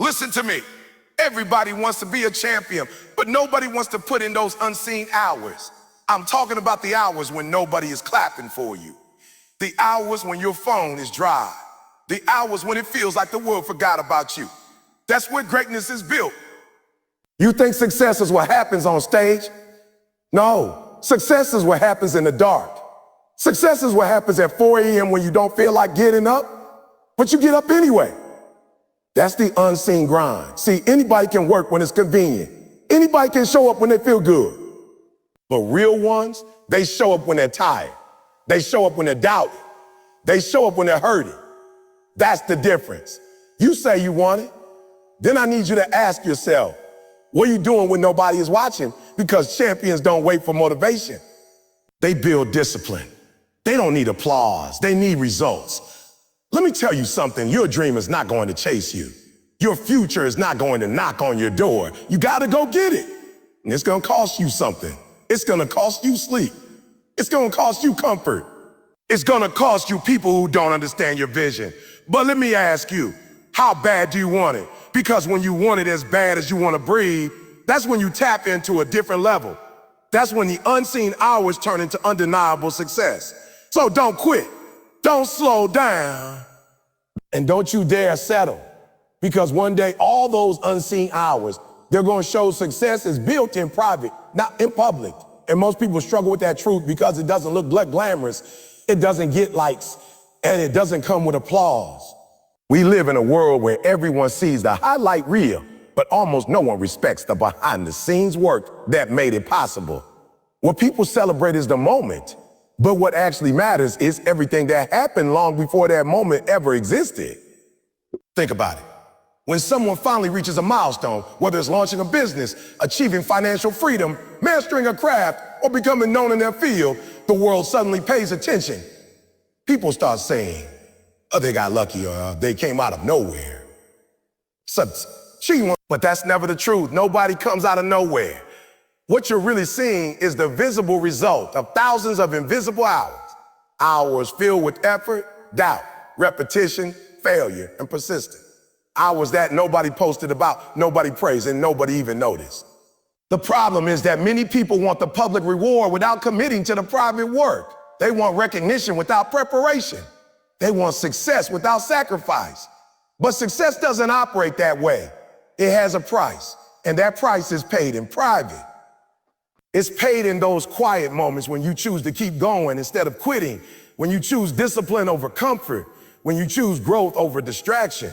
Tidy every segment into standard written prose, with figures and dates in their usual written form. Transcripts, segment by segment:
Listen to me. Everybody wants to be a champion, but nobody wants to put in those unseen hours. I'm talking about the hours when nobody is clapping for you. The hours when your phone is dry. The hours when it feels like the world forgot about you. That's where greatness is built. You think success is what happens on stage? No, success is what happens in the dark. Success is what happens at 4 a.m. when you don't feel like getting up, but you get up anyway. That's the unseen grind. See, anybody can work when it's convenient. Anybody can show up when they feel good. But real ones, they show up when they're tired. They show up when they're doubting. They show up when they're hurting. That's the difference. You say you want it, then I need you to ask yourself, what are you doing when nobody is watching? Because champions don't wait for motivation. They build discipline. They don't need applause. They need results. Let me tell you something, your dream is not going to chase you. Your future is not going to knock on your door. You gotta go get it. And it's gonna cost you something. It's gonna cost you sleep. It's gonna cost you comfort. It's gonna cost you people who don't understand your vision. But let me ask you, how bad do you want it? Because when you want it as bad as you wanna breathe, that's when you tap into a different level. That's when the unseen hours turn into undeniable success. So don't quit. Don't slow down. And don't you dare settle. Because one day, all those unseen hours, they're going to show success is built in private, not in public. And most people struggle with that truth because it doesn't look glamorous. It doesn't get likes, and it doesn't come with applause. We live in a world where everyone sees the highlight reel, but almost no one respects the behind-the-scenes work that made it possible. What people celebrate is the moment. But what actually matters is everything that happened long before that moment ever existed. Think about it. When someone finally reaches a milestone, whether it's launching a business, achieving financial freedom, mastering a craft, or becoming known in their field, the world suddenly pays attention. People start saying, oh, they got lucky, or they came out of nowhere. But that's never the truth. Nobody comes out of nowhere. What you're really seeing is the visible result of thousands of invisible hours. Hours filled with effort, doubt, repetition, failure, and persistence. Hours that nobody posted about, nobody praised, and nobody even noticed. The problem is that many people want the public reward without committing to the private work. They want recognition without preparation. They want success without sacrifice. But success doesn't operate that way. It has a price, and that price is paid in private. It's paid in those quiet moments when you choose to keep going instead of quitting, when you choose discipline over comfort, when you choose growth over distraction.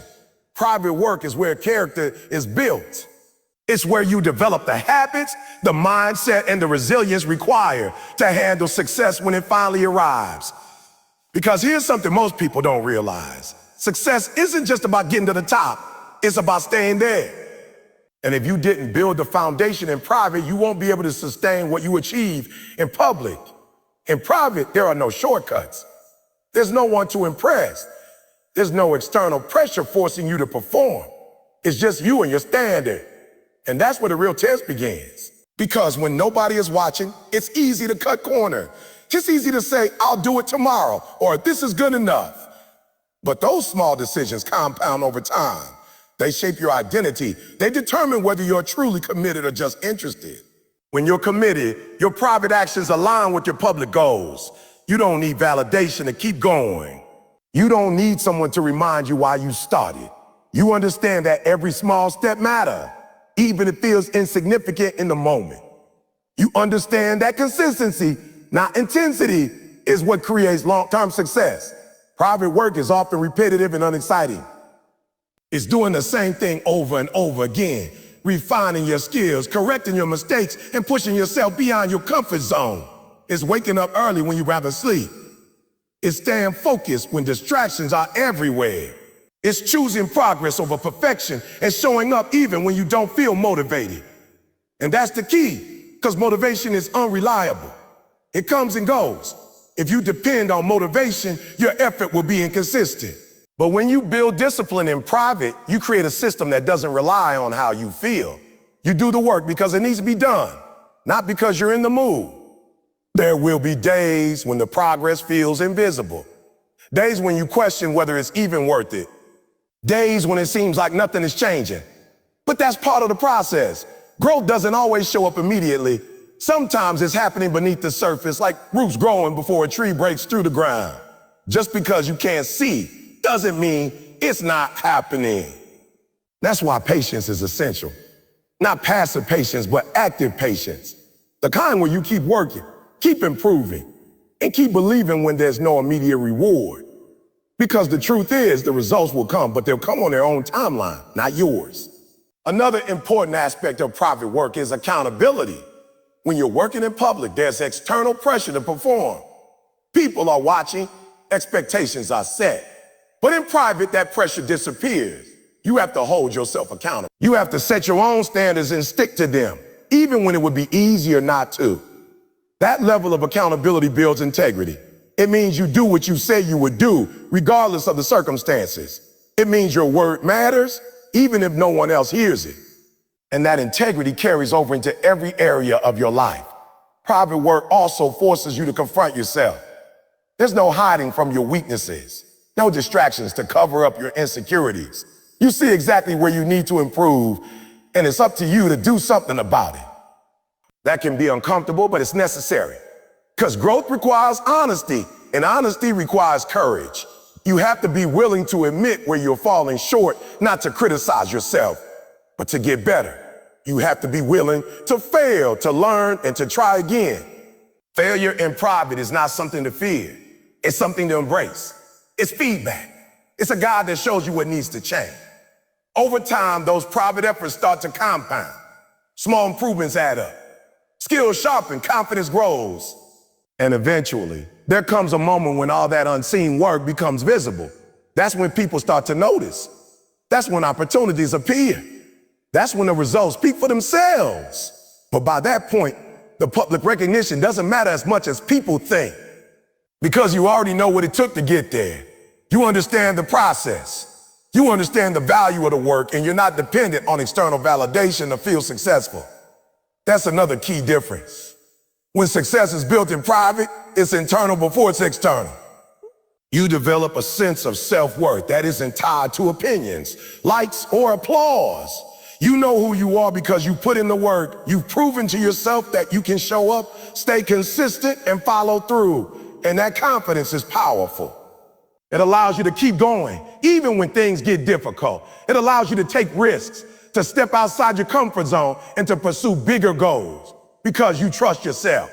Private work is where character is built. It's where you develop the habits, the mindset, and the resilience required to handle success when it finally arrives. Because here's something most people don't realize. Success isn't just about getting to the top, it's about staying there. And if you didn't build the foundation in private, you won't be able to sustain what you achieve in public. In private, there are no shortcuts. There's no one to impress. There's no external pressure forcing you to perform. It's just you and your standard. And that's where the real test begins. Because when nobody is watching, it's easy to cut corner. It's easy to say, I'll do it tomorrow, or this is good enough. But those small decisions compound over time. They shape your identity. They determine whether you're truly committed or just interested. When you're committed, your private actions align with your public goals. You don't need validation to keep going. You don't need someone to remind you why you started. You understand that every small step matters, even if it feels insignificant in the moment. You understand that consistency, not intensity, is what creates long-term success. Private work is often repetitive and unexciting. It's doing the same thing over and over again, refining your skills, correcting your mistakes, and pushing yourself beyond your comfort zone. It's waking up early when you'd rather sleep. It's staying focused when distractions are everywhere. It's choosing progress over perfection and showing up even when you don't feel motivated. And that's the key, because motivation is unreliable. It comes and goes. If you depend on motivation, your effort will be inconsistent. But when you build discipline in private, you create a system that doesn't rely on how you feel. You do the work because it needs to be done, not because you're in the mood. There will be days when the progress feels invisible. Days when you question whether it's even worth it. days when it seems like nothing is changing. But that's part of the process. Growth doesn't always show up immediately. Sometimes it's happening beneath the surface, like roots growing before a tree breaks through the ground. Just because you can't see doesn't mean it's not happening. That's why patience is essential. Not passive patience, but active patience. The kind where you keep working, keep improving, and keep believing when there's no immediate reward. Because the truth is, the results will come, but they'll come on their own timeline, not yours. Another important aspect of private work is accountability. When you're working in public, there's external pressure to perform. People are watching, expectations are set. But in private, that pressure disappears. You have to hold yourself accountable. You have to set your own standards and stick to them, even when it would be easier not to. That level of accountability builds integrity. It means you do what you say you would do, regardless of the circumstances. It means your word matters, even if no one else hears it. And that integrity carries over into every area of your life. Private work also forces you to confront yourself. There's no hiding from your weaknesses, no distractions to cover up your insecurities. You see exactly where you need to improve, and it's up to you to do something about it. That can be uncomfortable, but it's necessary. Because growth requires honesty, and honesty requires courage. You have to be willing to admit where you're falling short, not to criticize yourself, but to get better. You have to be willing to fail, to learn, and to try again. Failure in private is not something to fear. It's something to embrace. It's feedback. It's a guide that shows you what needs to change. Over time, those private efforts start to compound. Small improvements add up. Skills sharpen, confidence grows. And eventually, there comes a moment when all that unseen work becomes visible. That's when people start to notice. That's when opportunities appear. That's when the results speak for themselves. But by that point, the public recognition doesn't matter as much as people think. Because you already know what it took to get there. You understand the process. You understand the value of the work, and you're not dependent on external validation to feel successful. That's another key difference. When success is built in private, it's internal before it's external. You develop a sense of self-worth that isn't tied to opinions, likes, or applause. You know who you are because you put in the work. You've proven to yourself that you can show up, stay consistent, and follow through. And that confidence is powerful. It allows you to keep going, even when things get difficult. It allows you to take risks, to step outside your comfort zone, and to pursue bigger goals because you trust yourself.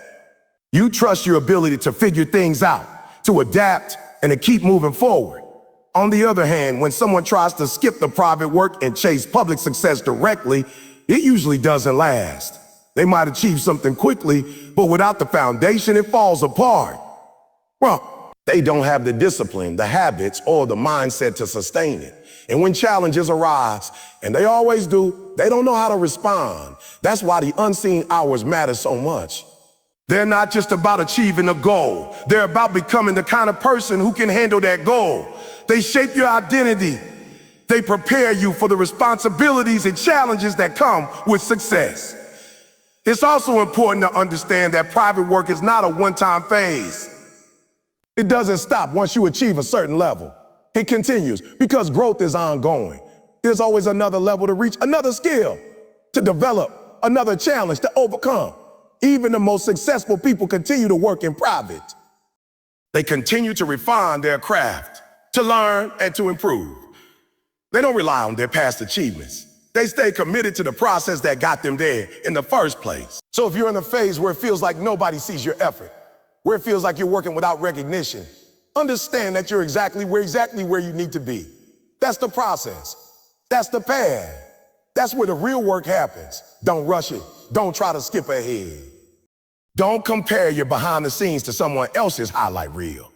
You trust your ability to figure things out, to adapt, and to keep moving forward. On the other hand, when someone tries to skip the private work and chase public success directly, it usually doesn't last. They might achieve something quickly, but without the foundation, it falls apart. Well, they don't have the discipline, the habits, or the mindset to sustain it. And when challenges arise, and they always do, they don't know how to respond. That's why the unseen hours matter so much. They're not just about achieving a goal. They're about becoming the kind of person who can handle that goal. They shape your identity. They prepare you for the responsibilities and challenges that come with success. It's also important to understand that private work is not a one-time phase. It doesn't stop once you achieve a certain level. It continues because growth is ongoing. There's always another level to reach, another skill to develop, another challenge to overcome. Even the most successful people continue to work in private. They continue to refine their craft, to learn and to improve. They don't rely on their past achievements. They stay committed to the process that got them there in the first place. So if you're in a phase where it feels like nobody sees your effort, where it feels like you're working without recognition, understand that you're exactly where you need to be. That's the process. That's the path. That's where the real work happens. Don't rush it. Don't try to skip ahead. Don't compare your behind the scenes to someone else's highlight reel.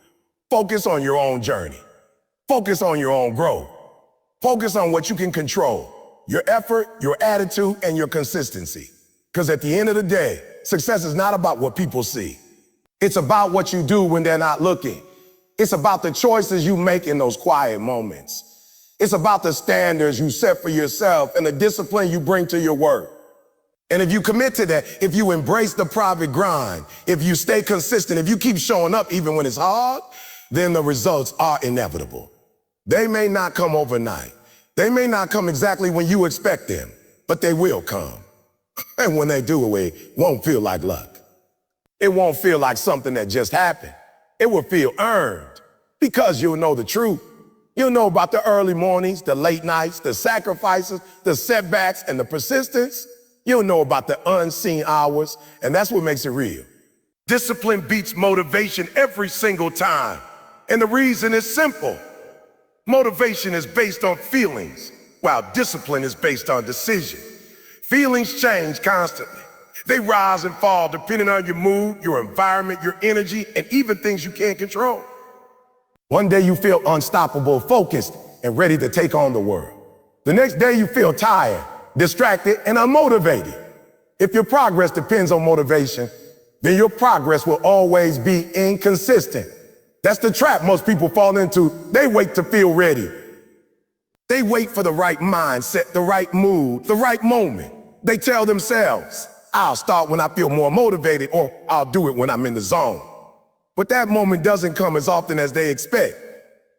Focus on your own journey. Focus on your own growth. Focus on what you can control. Your effort, your attitude, and your consistency. Because at the end of the day, success is not about what people see. It's about what you do when they're not looking. It's about the choices you make in those quiet moments. It's about the standards you set for yourself and the discipline you bring to your work. And if you commit to that, if you embrace the private grind, if you stay consistent, if you keep showing up even when it's hard, then the results are inevitable. They may not come overnight. They may not come exactly when you expect them, but they will come. And when they do, it won't feel like luck. It won't feel like something that just happened. It will feel earned because you'll know the truth. You'll know about the early mornings, the late nights, the sacrifices, the setbacks, and the persistence. You'll know about the unseen hours, and that's what makes it real. Discipline beats motivation every single time. And the reason is simple. Motivation is based on feelings, while discipline is based on decision. Feelings change constantly. They rise and fall depending on your mood, your environment, your energy, and even things you can't control. One day you feel unstoppable, focused, and ready to take on the world. The next day you feel tired, distracted, and unmotivated. If your progress depends on motivation, then your progress will always be inconsistent. That's the trap most people fall into. They wait to feel ready. They wait for the right mindset, the right mood, the right moment. They tell themselves, I'll start when I feel more motivated, or I'll do it when I'm in the zone. But that moment doesn't come as often as they expect.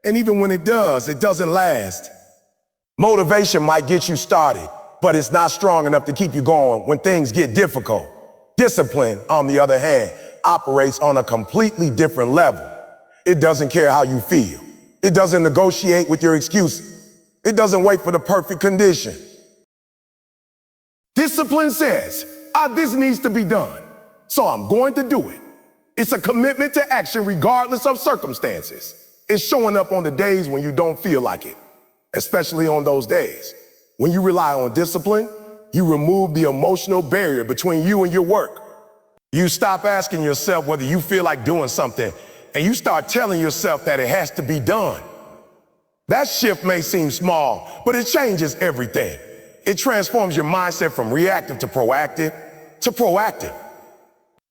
And even when it does, it doesn't last. Motivation might get you started, but it's not strong enough to keep you going when things get difficult. Discipline, on the other hand, operates on a completely different level. It doesn't care how you feel. It doesn't negotiate with your excuses. It doesn't wait for the perfect condition. Discipline says, this needs to be done, so I'm going to do it. It's a commitment to action regardless of circumstances. It's showing up on the days when you don't feel like it, especially on those days. When you rely on discipline, you remove the emotional barrier between you and your work. You stop asking yourself whether you feel like doing something, and you start telling yourself that it has to be done. That shift may seem small, but it changes everything. It transforms your mindset from reactive to proactive.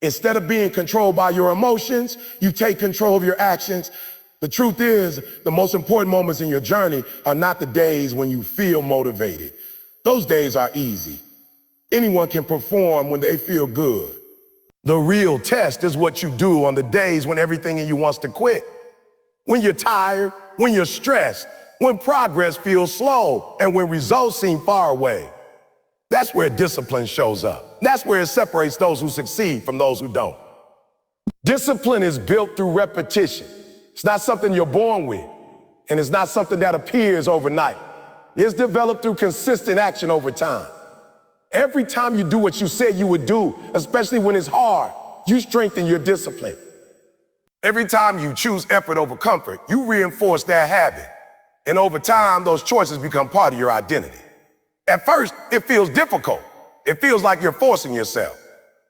Instead of being controlled by your emotions, you take control of your actions. The truth is, the most important moments in your journey are not the days when you feel motivated. Those days are easy. Anyone can perform when they feel good. The real test is what you do on the days when everything in you wants to quit. When you're tired, when you're stressed, when progress feels slow, and when results seem far away. That's where discipline shows up. That's where it separates those who succeed from those who don't. Discipline is built through repetition. It's not something you're born with, and it's not something that appears overnight. It's developed through consistent action over time. Every time you do what you said you would do, especially when it's hard, you strengthen your discipline. Every time you choose effort over comfort, you reinforce that habit. And over time, those choices become part of your identity. At first, it feels difficult. It feels like you're forcing yourself.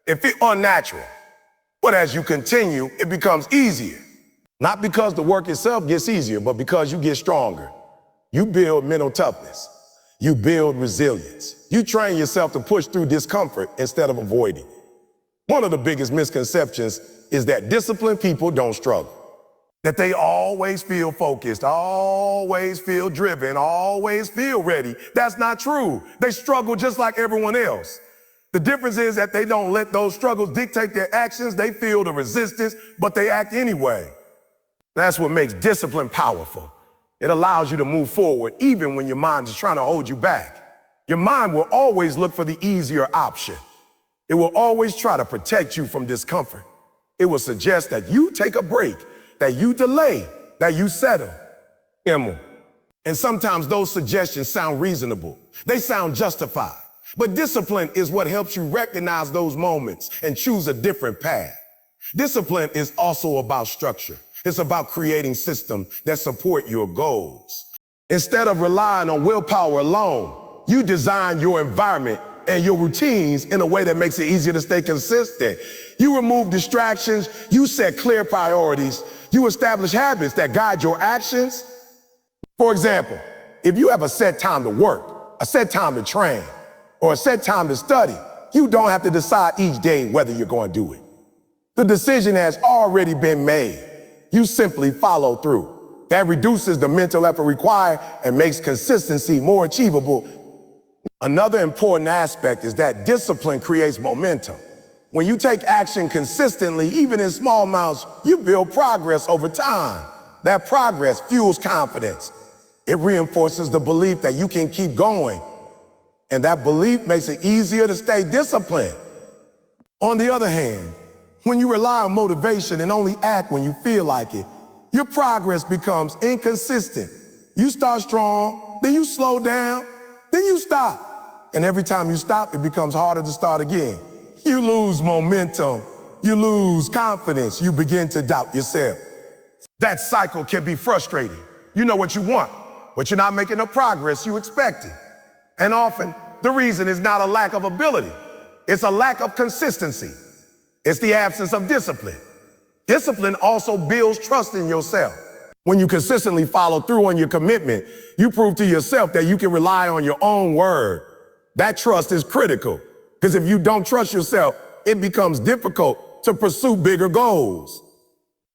It feels unnatural. But as you continue, it becomes easier. Not because the work itself gets easier, but because you get stronger. You build mental toughness. You build resilience. You train yourself to push through discomfort instead of avoiding it. One of the biggest misconceptions is that disciplined people don't struggle. That they always feel focused, always feel driven, always feel ready. That's not true. They struggle just like everyone else. The difference is that they don't let those struggles dictate their actions. They feel the resistance, but they act anyway. That's what makes discipline powerful. It allows you to move forward even when your mind is trying to hold you back. Your mind will always look for the easier option. It will always try to protect you from discomfort. It will suggest that you take a break, that you delay, that you settle. And sometimes those suggestions sound reasonable. They sound justified. But discipline is what helps you recognize those moments and choose a different path. Discipline is also about structure. It's about creating systems that support your goals. Instead of relying on willpower alone, you design your environment and your routines in a way that makes it easier to stay consistent. You remove distractions, you set clear priorities, you establish habits that guide your actions. For example, if you have a set time to work, a set time to train, or a set time to study, you don't have to decide each day whether you're going to do it. The decision has already been made. You simply follow through. That reduces the mental effort required and makes consistency more achievable. Another important aspect is that discipline creates momentum. When you take action consistently, even in small amounts, you build progress over time. That progress fuels confidence. It reinforces the belief that you can keep going. And that belief makes it easier to stay disciplined. On the other hand, when you rely on motivation and only act when you feel like it, your progress becomes inconsistent. You start strong, then you slow down, then you stop. And every time you stop, it becomes harder to start again. You lose momentum, you lose confidence, you begin to doubt yourself. That cycle can be frustrating. You know what you want, but you're not making the progress you expected. And often, the reason is not a lack of ability, it's a lack of consistency. It's the absence of discipline. Discipline also builds trust in yourself. When you consistently follow through on your commitment, you prove to yourself that you can rely on your own word. That trust is critical, because if you don't trust yourself, it becomes difficult to pursue bigger goals.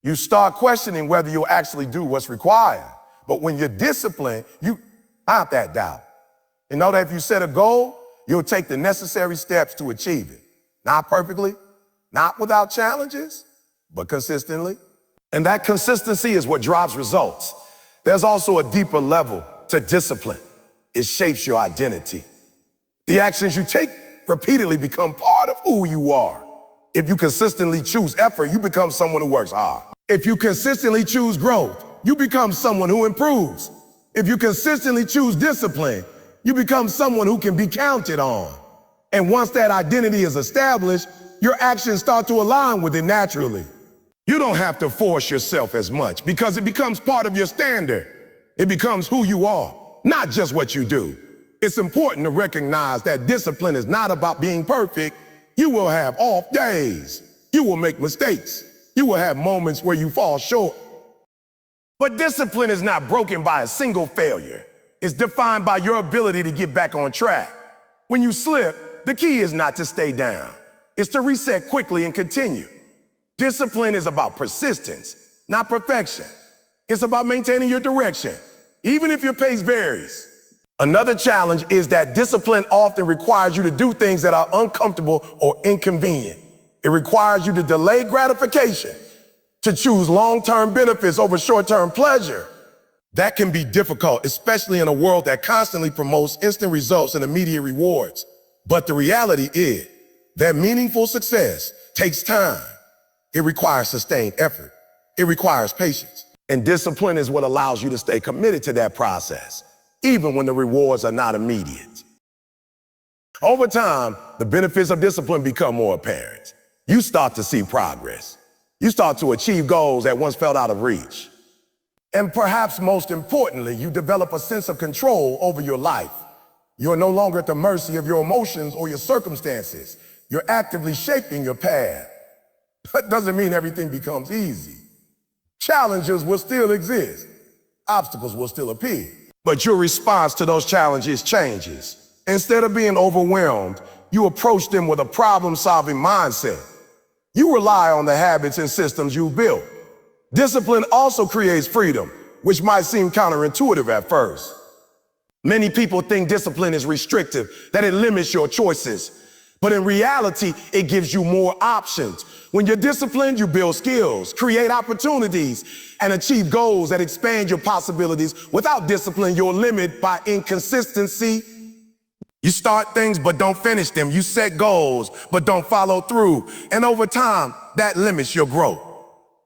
You start questioning whether you'll actually do what's required. But when you're disciplined, you have that doubt. You know that if you set a goal, you'll take the necessary steps to achieve it. Not perfectly, not without challenges, but consistently. And that consistency is what drives results. There's also a deeper level to discipline. It shapes your identity. The actions you take repeatedly become part of who you are. If you consistently choose effort, you become someone who works hard. If you consistently choose growth, you become someone who improves. If you consistently choose discipline, you become someone who can be counted on. And once that identity is established, your actions start to align with it naturally. You don't have to force yourself as much because it becomes part of your standard. It becomes who you are, not just what you do. It's important to recognize that discipline is not about being perfect. You will have off days. You will make mistakes. You will have moments where you fall short. But discipline is not broken by a single failure. It's defined by your ability to get back on track. When you slip, the key is not to stay down. It's to reset quickly and continue. Discipline is about persistence, not perfection. It's about maintaining your direction, even if your pace varies. Another challenge is that discipline often requires you to do things that are uncomfortable or inconvenient. It requires you to delay gratification, to choose long-term benefits over short-term pleasure. That can be difficult, especially in a world that constantly promotes instant results and immediate rewards. But the reality is that meaningful success takes time. It requires sustained effort. It requires patience. And discipline is what allows you to stay committed to that process, even when the rewards are not immediate. Over time, the benefits of discipline become more apparent. You start to see progress. You start to achieve goals that once felt out of reach. And perhaps most importantly, you develop a sense of control over your life. You're no longer at the mercy of your emotions or your circumstances. You're actively shaping your path. That doesn't mean everything becomes easy. Challenges will still exist. Obstacles will still appear. But your response to those challenges changes. Instead of being overwhelmed, you approach them with a problem-solving mindset. You rely on the habits and systems you've built. Discipline also creates freedom, which might seem counterintuitive at first. Many people think discipline is restrictive, that it limits your choices. But in reality, it gives you more options. When you're disciplined, you build skills, create opportunities, and achieve goals that expand your possibilities. Without discipline, you're limited by inconsistency. You start things, but don't finish them. You set goals, but don't follow through. And over time, that limits your growth.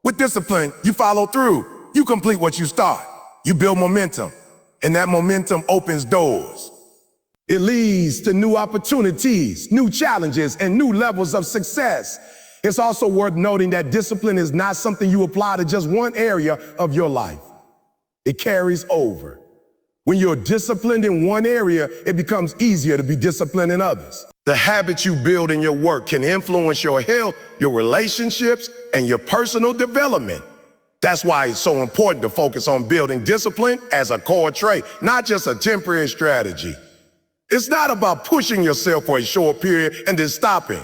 With discipline, you follow through. You complete what you start. You build momentum, and that momentum opens doors. It leads to new opportunities, new challenges, and new levels of success. It's also worth noting that discipline is not something you apply to just one area of your life. It carries over. When you're disciplined in one area, it becomes easier to be disciplined in others. The habits you build in your work can influence your health, your relationships, and your personal development. That's why it's so important to focus on building discipline as a core trait, not just a temporary strategy. It's not about pushing yourself for a short period and then stopping.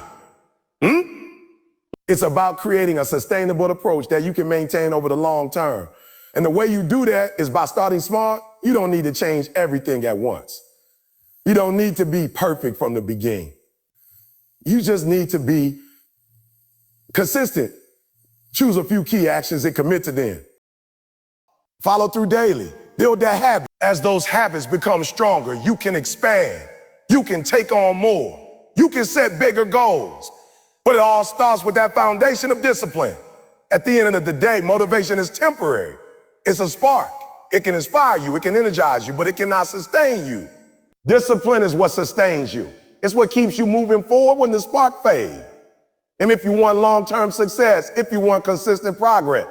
It's about creating a sustainable approach that you can maintain over the long term. And the way you do that is by starting small. You don't need to change everything at once. You don't need to be perfect from the beginning. You just need to be consistent. Choose a few key actions and commit to them. Follow through daily. Build that habit. As those habits become stronger, you can expand. You can take on more. You can set bigger goals. But it all starts with that foundation of discipline. At the end of the day, motivation is temporary. It's a spark. It can inspire you, it can energize you, but it cannot sustain you. Discipline is what sustains you. It's what keeps you moving forward when the spark fades. And if you want long-term success, if you want consistent progress,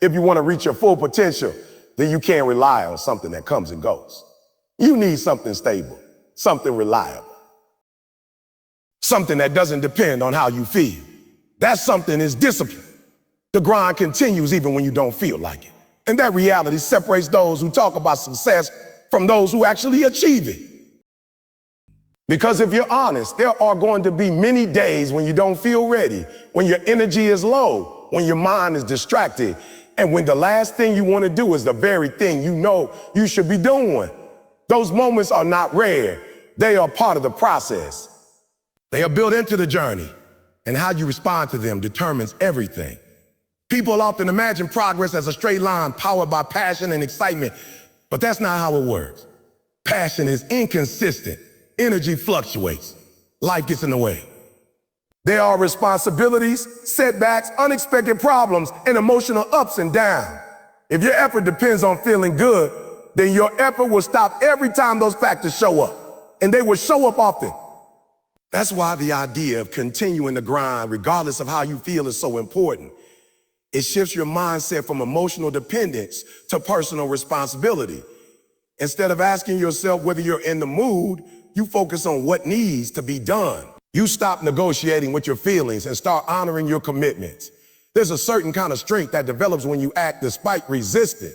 if you want to reach your full potential, then you can't rely on something that comes and goes. You need something stable, something reliable, something that doesn't depend on how you feel. That something is discipline. The grind continues even when you don't feel like it. And that reality separates those who talk about success from those who actually achieve it. Because if you're honest, there are going to be many days when you don't feel ready, when your energy is low, when your mind is distracted, and when the last thing you want to do is the very thing you know you should be doing. Those moments are not rare. They are part of the process. They are built into the journey, and how you respond to them determines everything. People often imagine progress as a straight line powered by passion and excitement, but that's not how it works. Passion is inconsistent. Energy fluctuates. Life gets in the way. There are responsibilities, setbacks, unexpected problems, and emotional ups and downs. If your effort depends on feeling good, then your effort will stop every time those factors show up, and they will show up often. That's why the idea of continuing to grind, regardless of how you feel, is so important. It shifts your mindset from emotional dependence to personal responsibility. Instead of asking yourself whether you're in the mood, you focus on what needs to be done. You stop negotiating with your feelings and start honoring your commitments. There's a certain kind of strength that develops when you act despite resistance.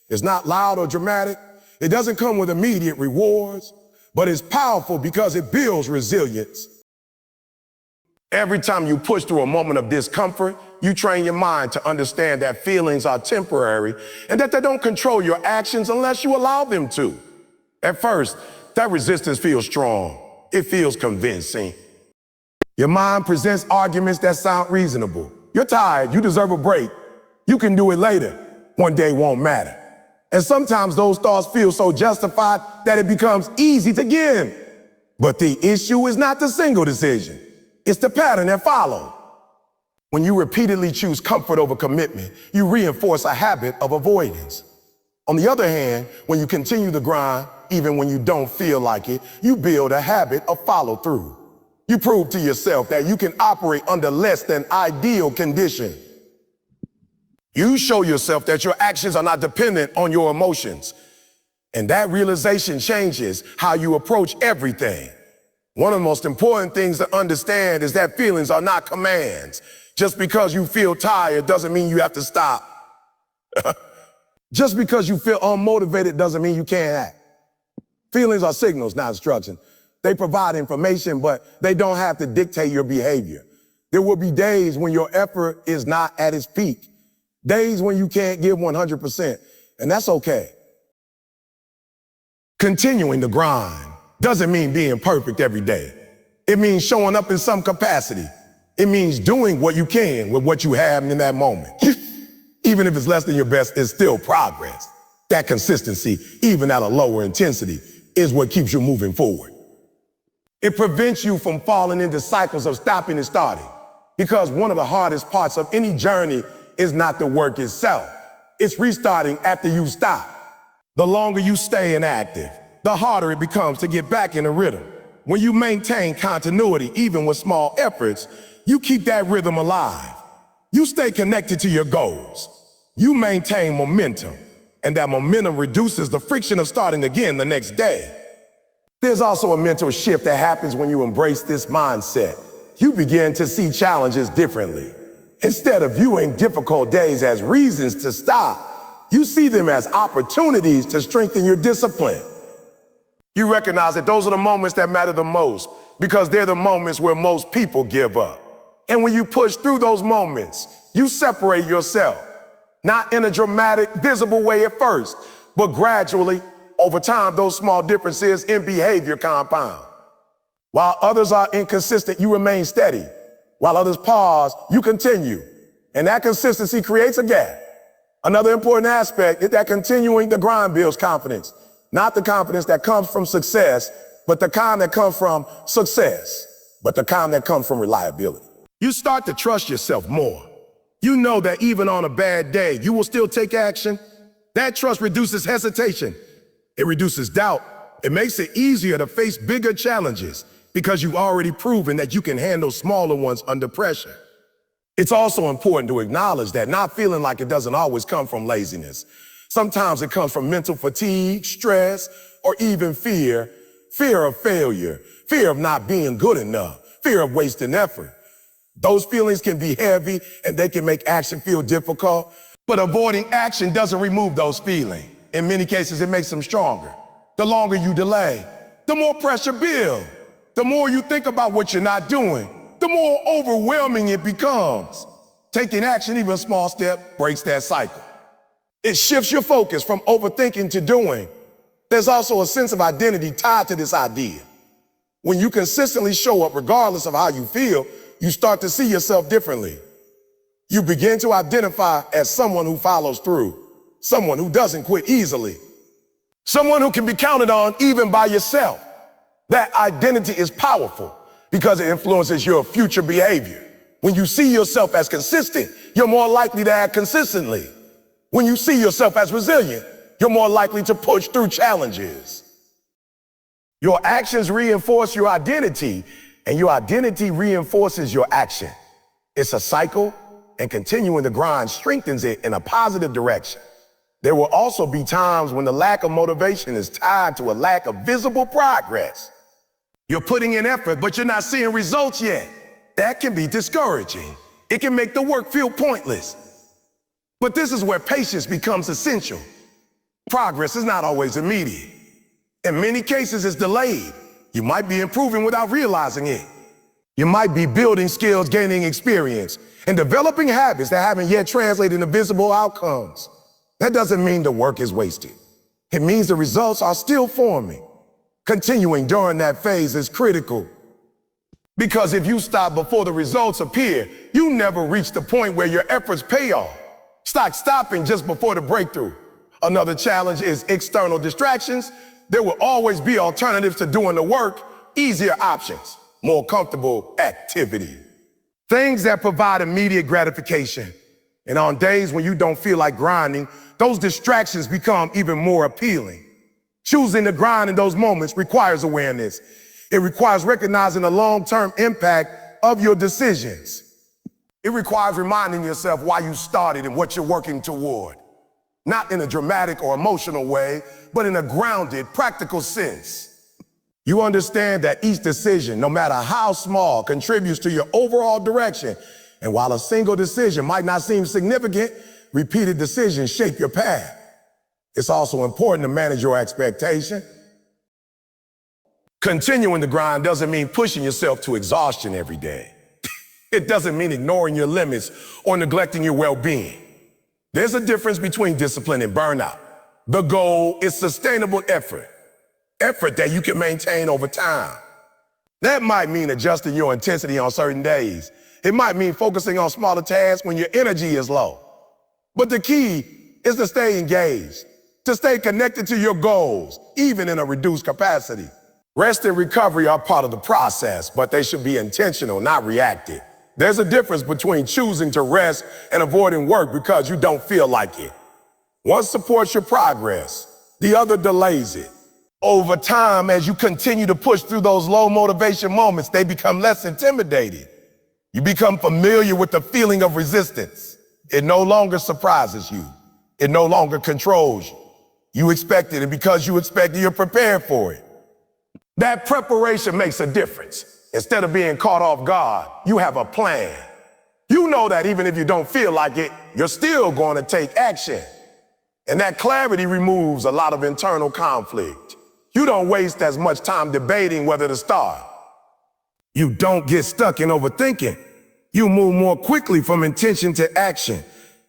It's not loud or dramatic. It doesn't come with immediate rewards, but it's powerful because it builds resilience. Every time you push through a moment of discomfort, you train your mind to understand that feelings are temporary and that they don't control your actions unless you allow them to. At first, that resistance feels strong. It feels convincing. Your mind presents arguments that sound reasonable. You're tired. You deserve a break. You can do it later. One day won't matter. And sometimes those thoughts feel so justified that it becomes easy to give. But the issue is not the single decision. It's the pattern that follows. When you repeatedly choose comfort over commitment, you reinforce a habit of avoidance. On the other hand, when you continue to grind, even when you don't feel like it, you build a habit of follow-through. You prove to yourself that you can operate under less than ideal conditions. You show yourself that your actions are not dependent on your emotions. And that realization changes how you approach everything. One of the most important things to understand is that feelings are not commands. Just because you feel tired doesn't mean you have to stop. Just because you feel unmotivated doesn't mean you can't act. Feelings are signals, not instructions. They provide information, but they don't have to dictate your behavior. There will be days when your effort is not at its peak. Days when you can't give 100%, and that's okay. Continuing to grind doesn't mean being perfect every day. It means showing up in some capacity. It means doing what you can with what you have in that moment. Even if it's less than your best, it's still progress. That consistency, even at a lower intensity, is what keeps you moving forward. It prevents you from falling into cycles of stopping and starting. Because one of the hardest parts of any journey is not the work itself. It's restarting after you stop. The longer you stay inactive, the harder it becomes to get back in the rhythm. When you maintain continuity, even with small efforts, you keep that rhythm alive. You stay connected to your goals. You maintain momentum, and that momentum reduces the friction of starting again the next day. There's also a mental shift that happens when you embrace this mindset. You begin to see challenges differently. Instead of viewing difficult days as reasons to stop, you see them as opportunities to strengthen your discipline. You recognize that those are the moments that matter the most because they're the moments where most people give up. And when you push through those moments, you separate yourself, not in a dramatic, visible way at first, but gradually, over time, those small differences in behavior compound. While others are inconsistent, you remain steady. While others pause, you continue. And that consistency creates a gap. Another important aspect is that continuing the grind builds confidence. Not the confidence that comes from success, but the kind that comes from success, but the kind that comes from reliability. You start to trust yourself more. You know that even on a bad day, you will still take action. That trust reduces hesitation. It reduces doubt. It makes it easier to face bigger challenges because you've already proven that you can handle smaller ones under pressure. It's also important to acknowledge that not feeling like it doesn't always come from laziness. Sometimes it comes from mental fatigue, stress, or even fear of failure, fear of not being good enough, fear of wasting effort. Those feelings can be heavy and they can make action feel difficult, but avoiding action doesn't remove those feelings. In many cases, it makes them stronger. The longer you delay, the more pressure builds. The more you think about what you're not doing, the more overwhelming it becomes. Taking action, even a small step, breaks that cycle. It shifts your focus from overthinking to doing. There's also a sense of identity tied to this idea. When you consistently show up regardless of how you feel, you start to see yourself differently. You begin to identify as someone who follows through, someone who doesn't quit easily, someone who can be counted on even by yourself. That identity is powerful because it influences your future behavior. When you see yourself as consistent, you're more likely to act consistently. When you see yourself as resilient, you're more likely to push through challenges. Your actions reinforce your identity, and your identity reinforces your action. It's a cycle, and continuing the grind strengthens it in a positive direction. There will also be times when the lack of motivation is tied to a lack of visible progress. You're putting in effort, but you're not seeing results yet. That can be discouraging. It can make the work feel pointless. But this is where patience becomes essential. Progress is not always immediate. In many cases, it's delayed. You might be improving without realizing it. You might be building skills, gaining experience, and developing habits that haven't yet translated into visible outcomes. That doesn't mean the work is wasted. It means the results are still forming. Continuing during that phase is critical. Because if you stop before the results appear, you never reach the point where your efforts pay off. Stop stopping just before the breakthrough. Another challenge is external distractions. There will always be alternatives to doing the work, easier options, more comfortable activity. Things that provide immediate gratification. And on days when you don't feel like grinding, those distractions become even more appealing. Choosing to grind in those moments requires awareness. It requires recognizing the long-term impact of your decisions. It requires reminding yourself why you started and what you're working toward. Not in a dramatic or emotional way, but in a grounded, practical sense. You understand that each decision, no matter how small, contributes to your overall direction. And while a single decision might not seem significant, repeated decisions shape your path. It's also important to manage your expectation. Continuing the grind doesn't mean pushing yourself to exhaustion every day. It doesn't mean ignoring your limits or neglecting your well-being. There's a difference between discipline and burnout. The goal is sustainable effort that you can maintain over time. That might mean adjusting your intensity on certain days. It might mean focusing on smaller tasks when your energy is low. But the key is to stay engaged, to stay connected to your goals, even in a reduced capacity. Rest and recovery are part of the process, but they should be intentional, not reactive. There's a difference between choosing to rest and avoiding work because you don't feel like it. One supports your progress, the other delays it. Over time, as you continue to push through those low motivation moments, they become less intimidating. You become familiar with the feeling of resistance. It no longer surprises you. It no longer controls you. You expect it, and because you expect it, you're prepared for it. That preparation makes a difference. Instead of being caught off guard, you have a plan. You know that even if you don't feel like it, you're still going to take action. And that clarity removes a lot of internal conflict. You don't waste as much time debating whether to start. You don't get stuck in overthinking. You move more quickly from intention to action.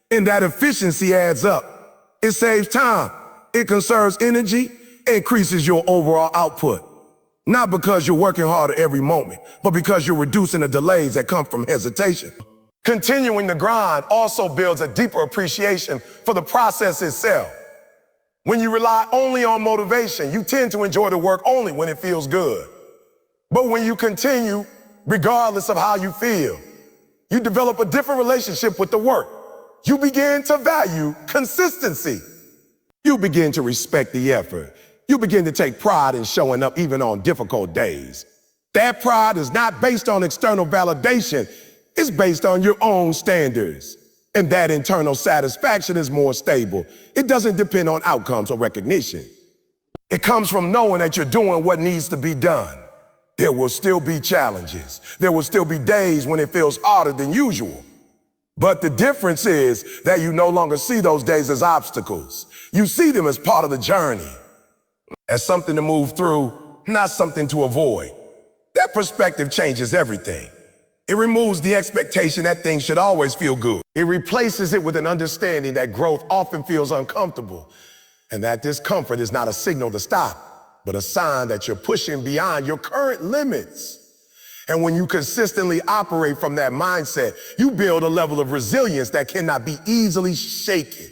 And that efficiency adds up. It saves time. It conserves energy, increases your overall output. Not because you're working harder every moment, but because you're reducing the delays that come from hesitation. Continuing the grind also builds a deeper appreciation for the process itself. When you rely only on motivation, you tend to enjoy the work only when it feels good. But when you continue, regardless of how you feel, you develop a different relationship with the work. You begin to value consistency. You begin to respect the effort. You begin to take pride in showing up even on difficult days. That pride is not based on external validation. It's based on your own standards. And that internal satisfaction is more stable. It doesn't depend on outcomes or recognition. It comes from knowing that you're doing what needs to be done. There will still be challenges. There will still be days when it feels harder than usual. But the difference is that you no longer see those days as obstacles. You see them as part of the journey, as something to move through, not something to avoid. That perspective changes everything. It removes the expectation that things should always feel good. It replaces it with an understanding that growth often feels uncomfortable, and that discomfort is not a signal to stop, but a sign that you're pushing beyond your current limits. And when you consistently operate from that mindset, you build a level of resilience that cannot be easily shaken.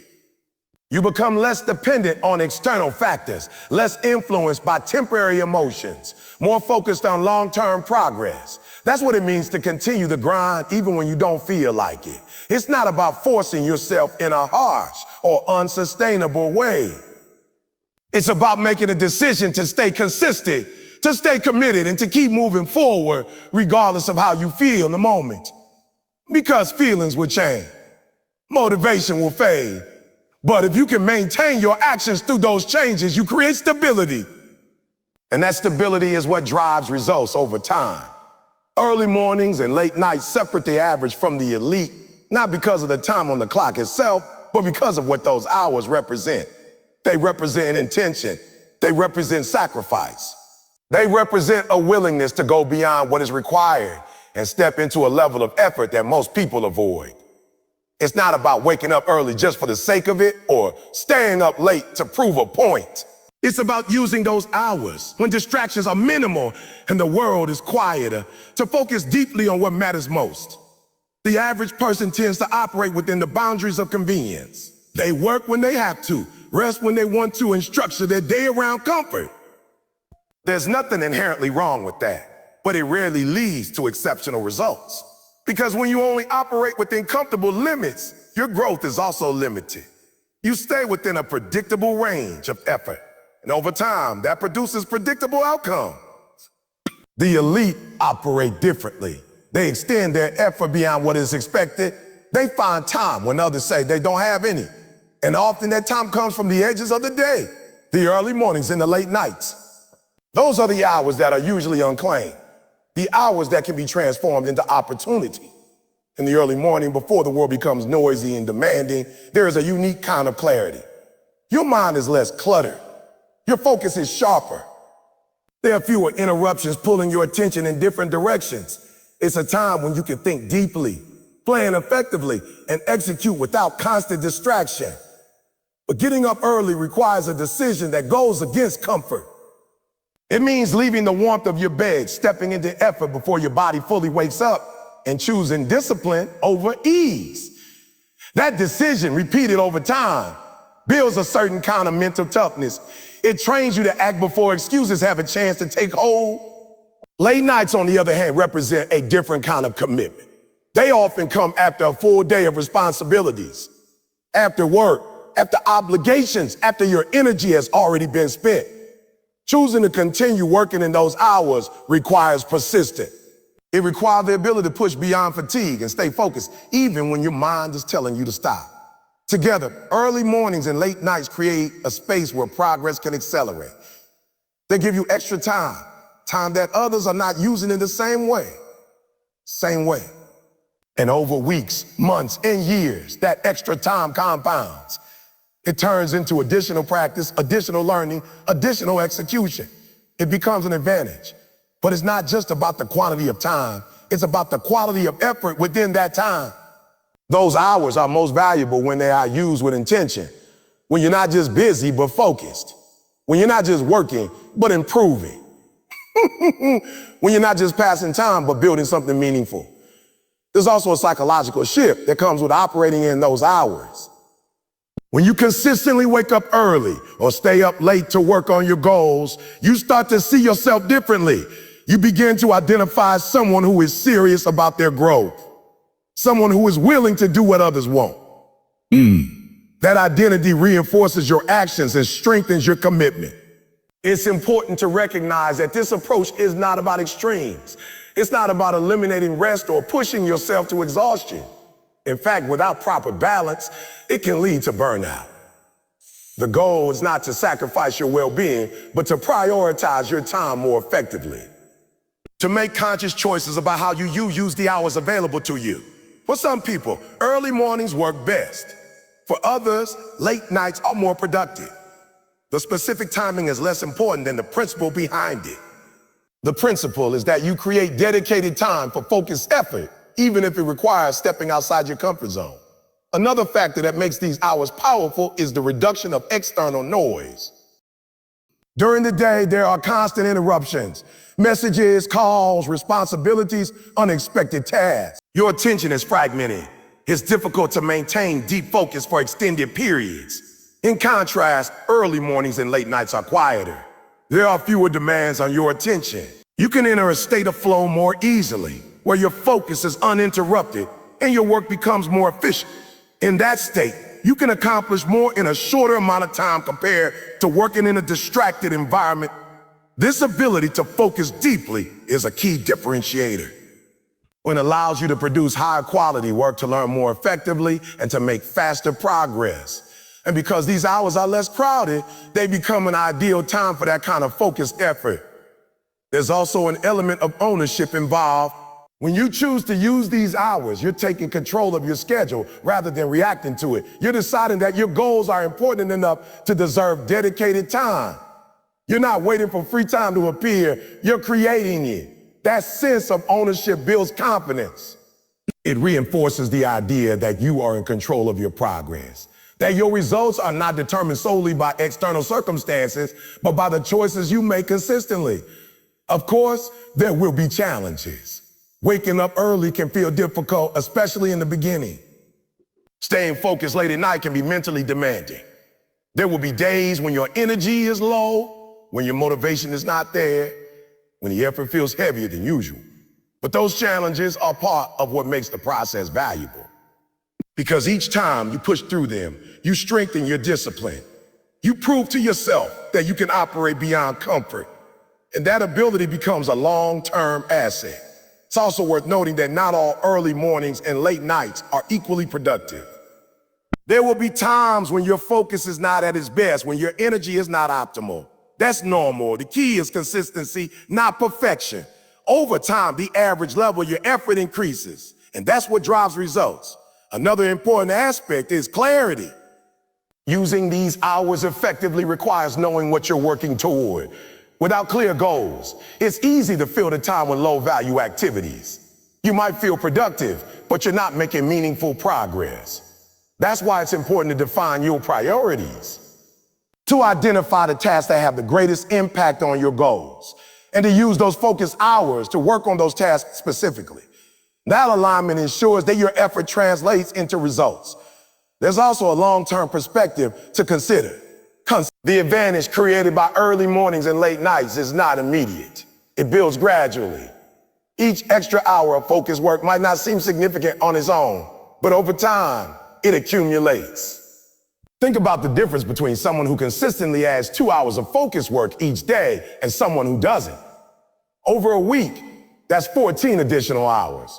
You become less dependent on external factors, less influenced by temporary emotions, more focused on long-term progress. That's what it means to continue the grind even when you don't feel like it. It's not about forcing yourself in a harsh or unsustainable way. It's about making a decision to stay consistent, to stay committed, and to keep moving forward regardless of how you feel in the moment. Because feelings will change, motivation will fade. But if you can maintain your actions through those changes, you create stability. And that stability is what drives results over time. Early mornings and late nights separate the average from the elite, not because of the time on the clock itself, but because of what those hours represent. They represent intention. They represent sacrifice. They represent a willingness to go beyond what is required and step into a level of effort that most people avoid. It's not about waking up early just for the sake of it or staying up late to prove a point. It's about using those hours when distractions are minimal and the world is quieter to focus deeply on what matters most. The average person tends to operate within the boundaries of convenience. They work when they have to, rest when they want to, and structure their day around comfort. There's nothing inherently wrong with that, but it rarely leads to exceptional results. Because when you only operate within comfortable limits, your growth is also limited. You stay within a predictable range of effort, and over time, that produces predictable outcomes. The elite operate differently. They extend their effort beyond what is expected. They find time when others say they don't have any. And often that time comes from the edges of the day, the early mornings and the late nights. Those are the hours that are usually unclaimed, the hours that can be transformed into opportunity. In the early morning, before the world becomes noisy and demanding, there is a unique kind of clarity. Your mind is less cluttered. Your focus is sharper. There are fewer interruptions pulling your attention in different directions. It's a time when you can think deeply, plan effectively, and execute without constant distraction. But getting up early requires a decision that goes against comfort. It means leaving the warmth of your bed, stepping into effort before your body fully wakes up, and choosing discipline over ease. That decision, repeated over time, builds a certain kind of mental toughness. It trains you to act before excuses have a chance to take hold. Late nights, on the other hand, represent a different kind of commitment. They often come after a full day of responsibilities, after work, after obligations, after your energy has already been spent. Choosing to continue working in those hours requires persistence. It requires the ability to push beyond fatigue and stay focused, even when your mind is telling you to stop. Together, early mornings and late nights create a space where progress can accelerate. They give you extra time that others are not using in the same way. And over weeks, months, and years, that extra time compounds. It turns into additional practice, additional learning, additional execution. It becomes an advantage. But it's not just about the quantity of time. It's about the quality of effort within that time. Those hours are most valuable when they are used with intention. When you're not just busy, but focused. When you're not just working, but improving. When you're not just passing time, but building something meaningful. There's also a psychological shift that comes with operating in those hours. When you consistently wake up early or stay up late to work on your goals, you start to see yourself differently. You begin to identify someone who is serious about their growth, someone who is willing to do what others won't. That identity reinforces your actions and strengthens your commitment. It's important to recognize that this approach is not about extremes. It's not about eliminating rest or pushing yourself to exhaustion. In fact, without proper balance, it can lead to burnout. The goal is not to sacrifice your well-being, but to prioritize your time more effectively. To make conscious choices about how you use the hours available to you. For some people, early mornings work best. For others, late nights are more productive. The specific timing is less important than the principle behind it. The principle is that you create dedicated time for focused effort, even if it requires stepping outside your comfort zone. Another factor that makes these hours powerful is the reduction of external noise. During the day, there are constant interruptions, messages, calls, responsibilities, unexpected tasks. Your attention is fragmented. It's difficult to maintain deep focus for extended periods. In contrast, early mornings and late nights are quieter. There are fewer demands on your attention. You can enter a state of flow more easily, where your focus is uninterrupted and your work becomes more efficient. In that state, you can accomplish more in a shorter amount of time compared to working in a distracted environment. This ability to focus deeply is a key differentiator. It allows you to produce higher quality work, to learn more effectively, and to make faster progress. And because these hours are less crowded, they become an ideal time for that kind of focused effort. There's also an element of ownership involved. When you choose to use these hours, you're taking control of your schedule rather than reacting to it. You're deciding that your goals are important enough to deserve dedicated time. You're not waiting for free time to appear, you're creating it. That sense of ownership builds confidence. It reinforces the idea that you are in control of your progress, that your results are not determined solely by external circumstances, but by the choices you make consistently. Of course, there will be challenges. Waking up early can feel difficult, especially in the beginning. Staying focused late at night can be mentally demanding. There will be days when your energy is low, when your motivation is not there, when the effort feels heavier than usual. But those challenges are part of what makes the process valuable. Because each time you push through them, you strengthen your discipline. You prove to yourself that you can operate beyond comfort. And that ability becomes a long-term asset. It's also worth noting that not all early mornings and late nights are equally productive. There will be times when your focus is not at its best, when your energy is not optimal. That's normal. The key is consistency, not perfection. Over time, the average level of your effort increases, and that's what drives results. Another important aspect is clarity. Using these hours effectively requires knowing what you're working toward. Without clear goals, it's easy to fill the time with low-value activities. You might feel productive, but you're not making meaningful progress. That's why it's important to define your priorities, to identify the tasks that have the greatest impact on your goals, and to use those focused hours to work on those tasks specifically. That alignment ensures that your effort translates into results. There's also a long-term perspective to consider. The advantage created by early mornings and late nights is not immediate. It builds gradually. Each extra hour of focused work might not seem significant on its own, but over time, it accumulates. Think about the difference between someone who consistently adds 2 hours of focused work each day and someone who doesn't. Over a week, that's 14 additional hours.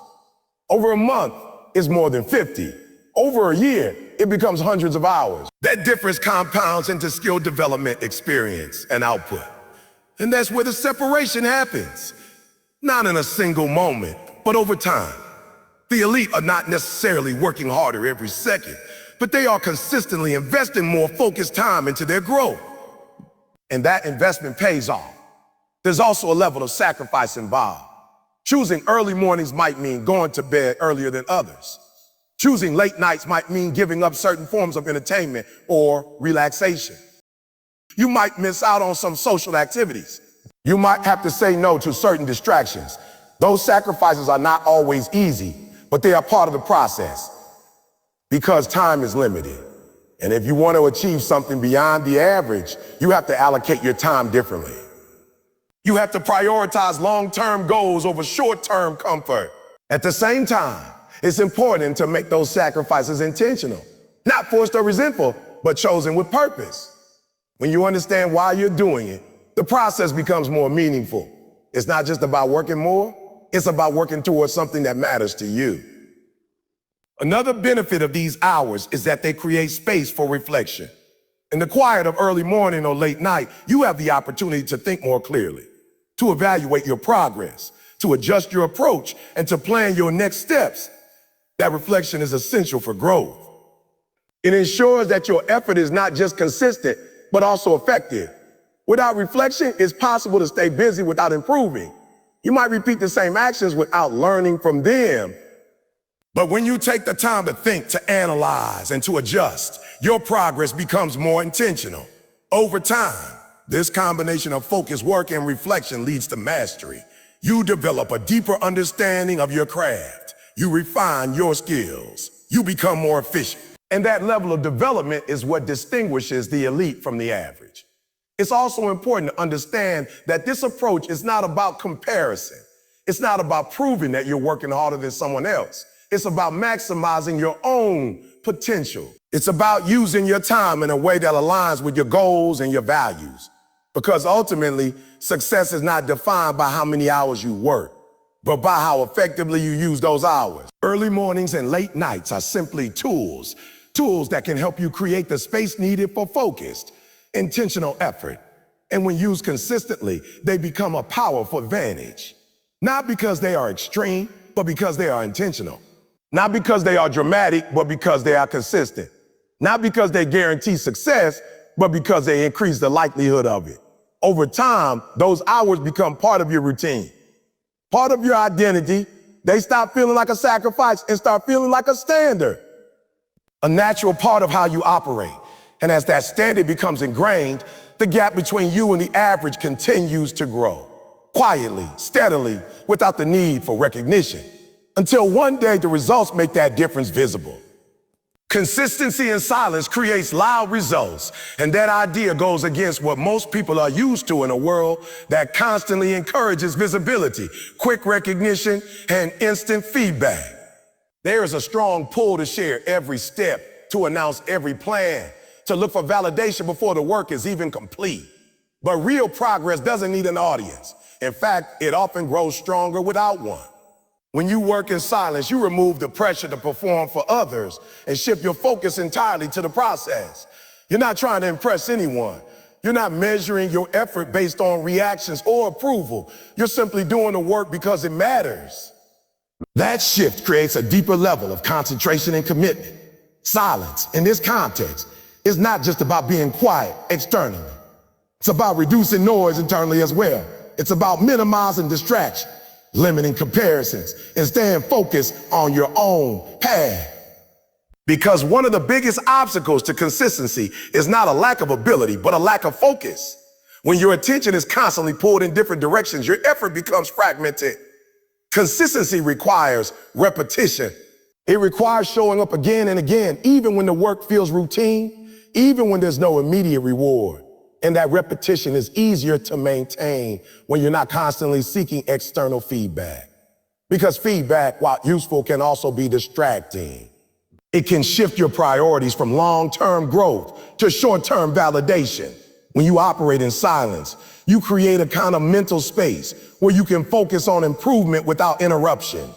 Over a month, it's more than 50. Over a year, it becomes hundreds of hours. That difference compounds into skill development, experience, and output. And that's where the separation happens. Not in a single moment, but over time. The elite are not necessarily working harder every second, but they are consistently investing more focused time into their growth. And that investment pays off. There's also a level of sacrifice involved. Choosing early mornings might mean going to bed earlier than others. Choosing late nights might mean giving up certain forms of entertainment or relaxation. You might miss out on some social activities. You might have to say no to certain distractions. Those sacrifices are not always easy, but they are part of the process. Because time is limited, And if you want to achieve something beyond the average, you have to allocate your time differently. You have to prioritize long-term goals over short-term comfort. At the same time, it's important to make those sacrifices intentional, not forced or resentful, but chosen with purpose. When you understand why you're doing it, the process becomes more meaningful. It's not just about working more, it's about working towards something that matters to you. Another benefit of these hours is that they create space for reflection. In the quiet of early morning or late night, you have the opportunity to think more clearly, to evaluate your progress, to adjust your approach, and to plan your next steps. That reflection is essential for growth. It ensures that your effort is not just consistent, but also effective. Without reflection, it's possible to stay busy without improving. You might repeat the same actions without learning from them. But when you take the time to think, to analyze, and to adjust, your progress becomes more intentional. Over time, this combination of focused work and reflection leads to mastery. You develop a deeper understanding of your craft. You refine your skills. You become more efficient. And that level of development is what distinguishes the elite from the average. It's also important to understand that this approach is not about comparison. It's not about proving that you're working harder than someone else. It's about maximizing your own potential. It's about using your time in a way that aligns with your goals and your values. Because ultimately, success is not defined by how many hours you work, but by how effectively you use those hours. Early mornings and late nights are simply tools that can help you create the space needed for focused, intentional effort. And when used consistently, they become a powerful advantage. Not because they are extreme, but because they are intentional. Not because they are dramatic, but because they are consistent. Not because they guarantee success, but because they increase the likelihood of it. Over time, those hours become part of your routine, part of your identity. They stop feeling like a sacrifice and start feeling like a standard, a natural part of how you operate. And as that standard becomes ingrained, the gap between you and the average continues to grow, quietly, steadily, without the need for recognition, until one day the results make that difference visible. Consistency in silence creates loud results, and that idea goes against what most people are used to in a world that constantly encourages visibility, quick recognition, and instant feedback. There is a strong pull to share every step, to announce every plan, to look for validation before the work is even complete. But real progress doesn't need an audience. In fact, it often grows stronger without one. When you work in silence, you remove the pressure to perform for others and shift your focus entirely to the process. You're not trying to impress anyone. You're not measuring your effort based on reactions or approval. You're simply doing the work because it matters. That shift creates a deeper level of concentration and commitment. Silence, in this context, is not just about being quiet externally. It's about reducing noise internally as well. It's about minimizing distraction, limiting comparisons, and staying focused on your own path. Because one of the biggest obstacles to consistency is not a lack of ability, but a lack of focus. When your attention is constantly pulled in different directions, your effort becomes fragmented. Consistency requires repetition. It requires showing up again and again, even when the work feels routine, even when there's no immediate reward. And that repetition is easier to maintain when you're not constantly seeking external feedback. Because feedback, while useful, can also be distracting. It can shift your priorities from long-term growth to short-term validation. When you operate in silence, you create a kind of mental space where you can focus on improvement without interruption.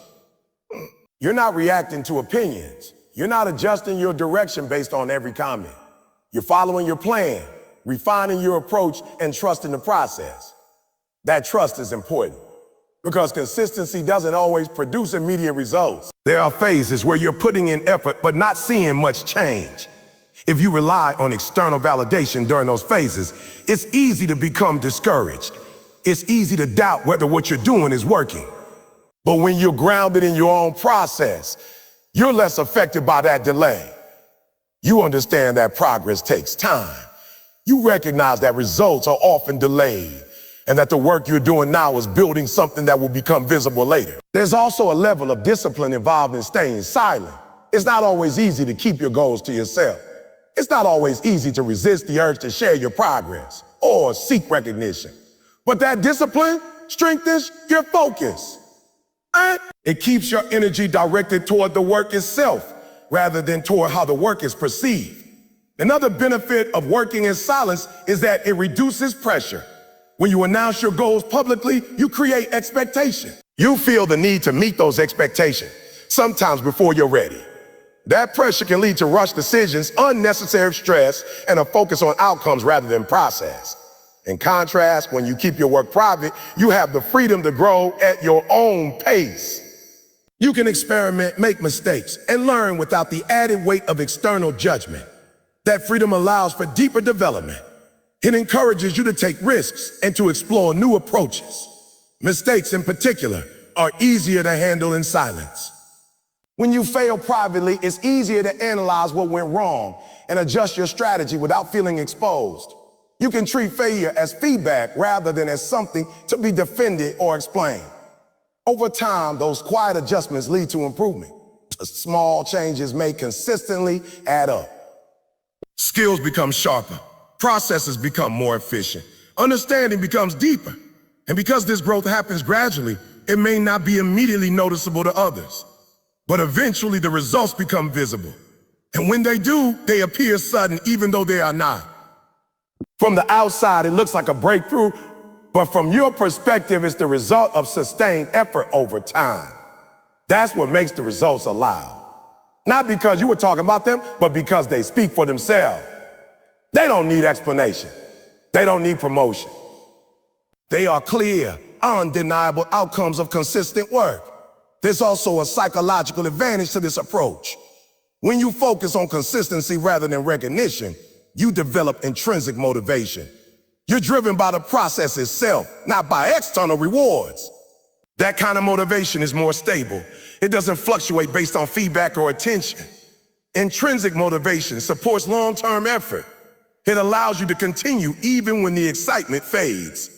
You're not reacting to opinions. You're not adjusting your direction based on every comment. You're following your plan, refining your approach, and trusting the process. That trust is important because consistency doesn't always produce immediate results. There are phases where you're putting in effort but not seeing much change. If you rely on external validation during those phases, it's easy to become discouraged. It's easy to doubt whether what you're doing is working. But when you're grounded in your own process, you're less affected by that delay. You understand that progress takes time. You recognize that results are often delayed and that the work you're doing now is building something that will become visible later. There's also a level of discipline involved in staying silent. It's not always easy to keep your goals to yourself. It's not always easy to resist the urge to share your progress or seek recognition. But that discipline strengthens your focus. And it keeps your energy directed toward the work itself rather than toward how the work is perceived. Another benefit of working in silence is that it reduces pressure. When you announce your goals publicly, you create expectation. You feel the need to meet those expectations, sometimes before you're ready. That pressure can lead to rushed decisions, unnecessary stress, and a focus on outcomes rather than process. In contrast, when you keep your work private, you have the freedom to grow at your own pace. You can experiment, make mistakes, and learn without the added weight of external judgment. That freedom allows for deeper development. It encourages you to take risks and to explore new approaches. Mistakes, in particular, are easier to handle in silence. When you fail privately, it's easier to analyze what went wrong and adjust your strategy without feeling exposed. You can treat failure as feedback rather than as something to be defended or explained. Over time, those quiet adjustments lead to improvement. Small changes made consistently add up. Skills become sharper. Processes become more efficient. Understanding becomes deeper. And because this growth happens gradually, it may not be immediately noticeable to others. But eventually the results become visible. And when they do, they appear sudden even though they are not. From the outside, it looks like a breakthrough, but from your perspective, it's the result of sustained effort over time. That's what makes the results alive. Not because you were talking about them, but because they speak for themselves. They don't need explanation. They don't need promotion. They are clear, undeniable outcomes of consistent work. There's also a psychological advantage to this approach. When you focus on consistency rather than recognition, you develop intrinsic motivation. You're driven by the process itself, not by external rewards. That kind of motivation is more stable. It doesn't fluctuate based on feedback or attention. Intrinsic motivation supports long-term effort. It allows you to continue even when the excitement fades.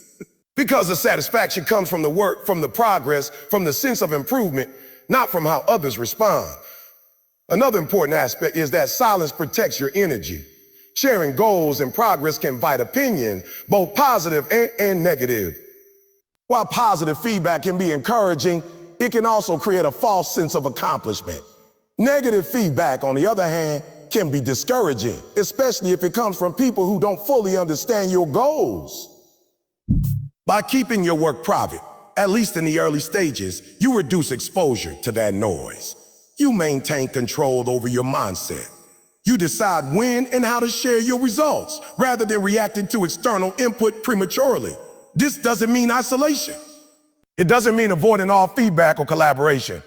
Because the satisfaction comes from the work, from the progress, from the sense of improvement, not from how others respond. Another important aspect is that silence protects your energy. Sharing goals and progress can invite opinion, both positive and negative. While positive feedback can be encouraging, it can also create a false sense of accomplishment. Negative feedback, on the other hand, can be discouraging, especially if it comes from people who don't fully understand your goals. By keeping your work private, at least in the early stages, you reduce exposure to that noise. You maintain control over your mindset. You decide when and how to share your results, rather than reacting to external input prematurely. This doesn't mean isolation. It doesn't mean avoiding all feedback or collaboration.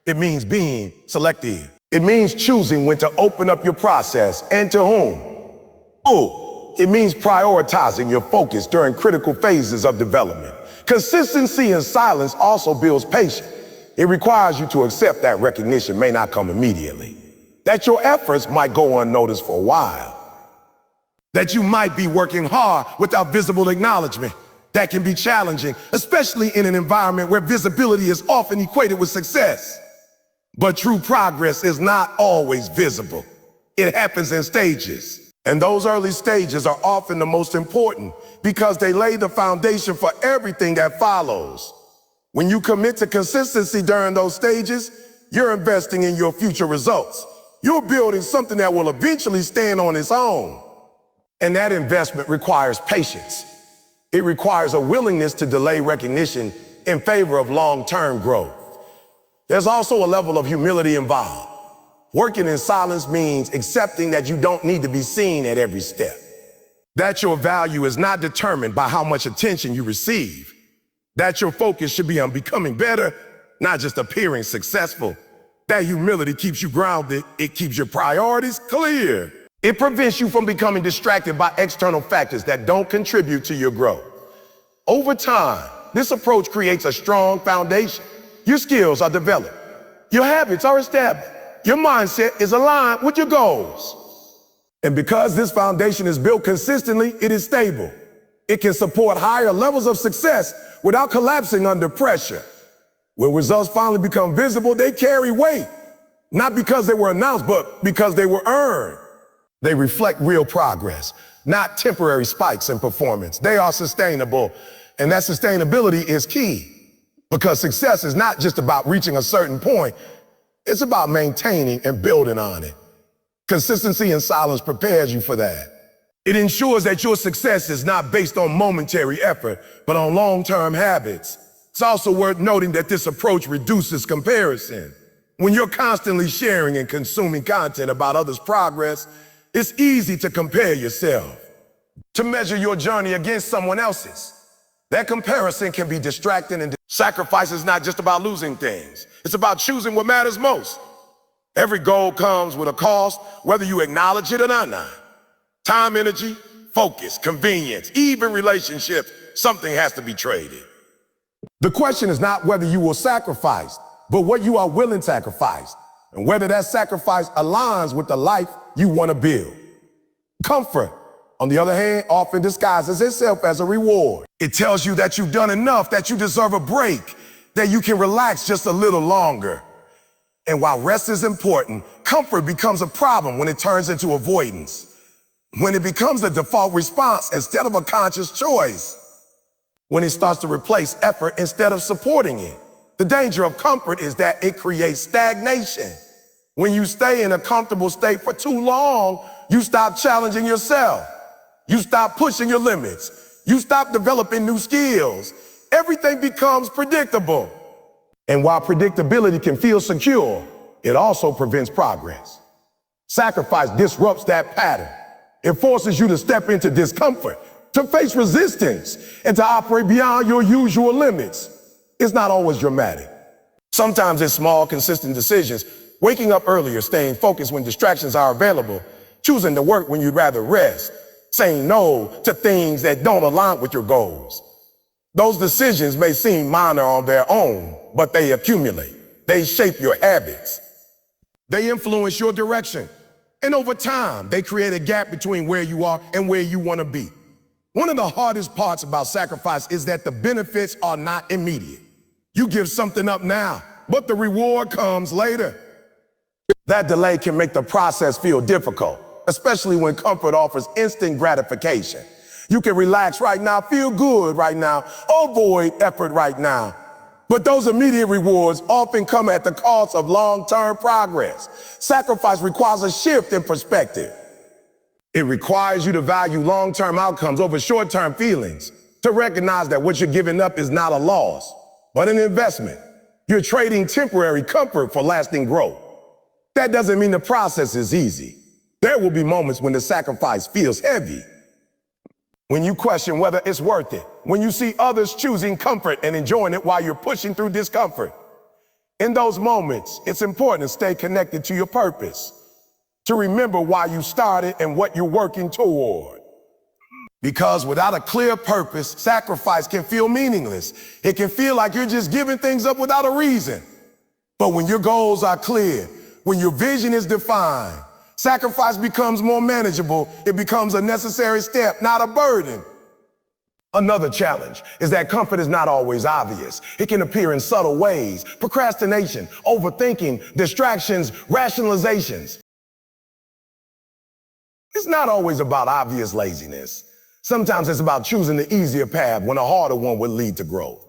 It means being selective. It means choosing when to open up your process and to whom. It means prioritizing your focus during critical phases of development. Consistency in silence also builds patience. It requires you to accept that recognition may not come immediately, that your efforts might go unnoticed for a while, that you might be working hard without visible acknowledgement. That can be challenging, especially in an environment where visibility is often equated with success. But true progress is not always visible. It happens in stages. And those early stages are often the most important because they lay the foundation for everything that follows. When you commit to consistency during those stages, you're investing in your future results. You're building something that will eventually stand on its own. And that investment requires patience. It requires a willingness to delay recognition in favor of long-term growth. There's also a level of humility involved. Working in silence means accepting that you don't need to be seen at every step. That your value is not determined by how much attention you receive. That your focus should be on becoming better, not just appearing successful. That humility keeps you grounded. It keeps your priorities clear. It prevents you from becoming distracted by external factors that don't contribute to your growth. Over time, this approach creates a strong foundation. Your skills are developed. Your habits are established. Your mindset is aligned with your goals. And because this foundation is built consistently, it is stable. It can support higher levels of success without collapsing under pressure. When results finally become visible, they carry weight, not because they were announced, but because they were earned. They reflect real progress, not temporary spikes in performance. They are sustainable, and that sustainability is key because success is not just about reaching a certain point. It's about maintaining and building on it. Consistency and silence prepares you for that. It ensures that your success is not based on momentary effort, but on long-term habits. It's also worth noting that this approach reduces comparison. When you're constantly sharing and consuming content about others' progress, it's easy to compare yourself, to measure your journey against someone else's. That comparison can be distracting, and sacrifice is not just about losing things. It's about choosing what matters most. Every goal comes with a cost, whether you acknowledge it or not. Time, energy, focus, convenience, even relationships, something has to be traded. The question is not whether you will sacrifice, but what you are willing to sacrifice, and whether that sacrifice aligns with the life you want to build. Comfort, on the other hand, often disguises itself as a reward. It tells you that you've done enough, that you deserve a break, that you can relax just a little longer. And while rest is important, comfort becomes a problem when it turns into avoidance. When it becomes a default response instead of a conscious choice. When it starts to replace effort instead of supporting it. The danger of comfort is that it creates stagnation. When you stay in a comfortable state for too long, you stop challenging yourself. You stop pushing your limits. You stop developing new skills. Everything becomes predictable. And while predictability can feel secure, it also prevents progress. Sacrifice disrupts that pattern. It forces you to step into discomfort, to face resistance, and to operate beyond your usual limits. It's not always dramatic. Sometimes it's small, consistent decisions. Waking up earlier, staying focused when distractions are available, choosing to work when you'd rather rest, saying no to things that don't align with your goals. Those decisions may seem minor on their own, but they accumulate. They shape your habits. They influence your direction. And over time, they create a gap between where you are and where you want to be. One of the hardest parts about sacrifice is that the benefits are not immediate. You give something up now, but the reward comes later. That delay can make the process feel difficult, especially when comfort offers instant gratification. You can relax right now, feel good right now, avoid effort right now. But those immediate rewards often come at the cost of long-term progress. Sacrifice requires a shift in perspective. It requires you to value long-term outcomes over short-term feelings, to recognize that what you're giving up is not a loss, but an investment. You're trading temporary comfort for lasting growth. That doesn't mean the process is easy. There will be moments when the sacrifice feels heavy. When you question whether it's worth it, when you see others choosing comfort and enjoying it while you're pushing through discomfort. In those moments, it's important to stay connected to your purpose, to remember why you started and what you're working toward. Because without a clear purpose, sacrifice can feel meaningless. It can feel like you're just giving things up without a reason. But when your goals are clear, when your vision is defined, sacrifice becomes more manageable. It becomes a necessary step, not a burden. Another challenge is that comfort is not always obvious. It can appear in subtle ways: procrastination, overthinking, distractions, rationalizations. It's not always about obvious laziness. Sometimes it's about choosing the easier path when a harder one would lead to growth.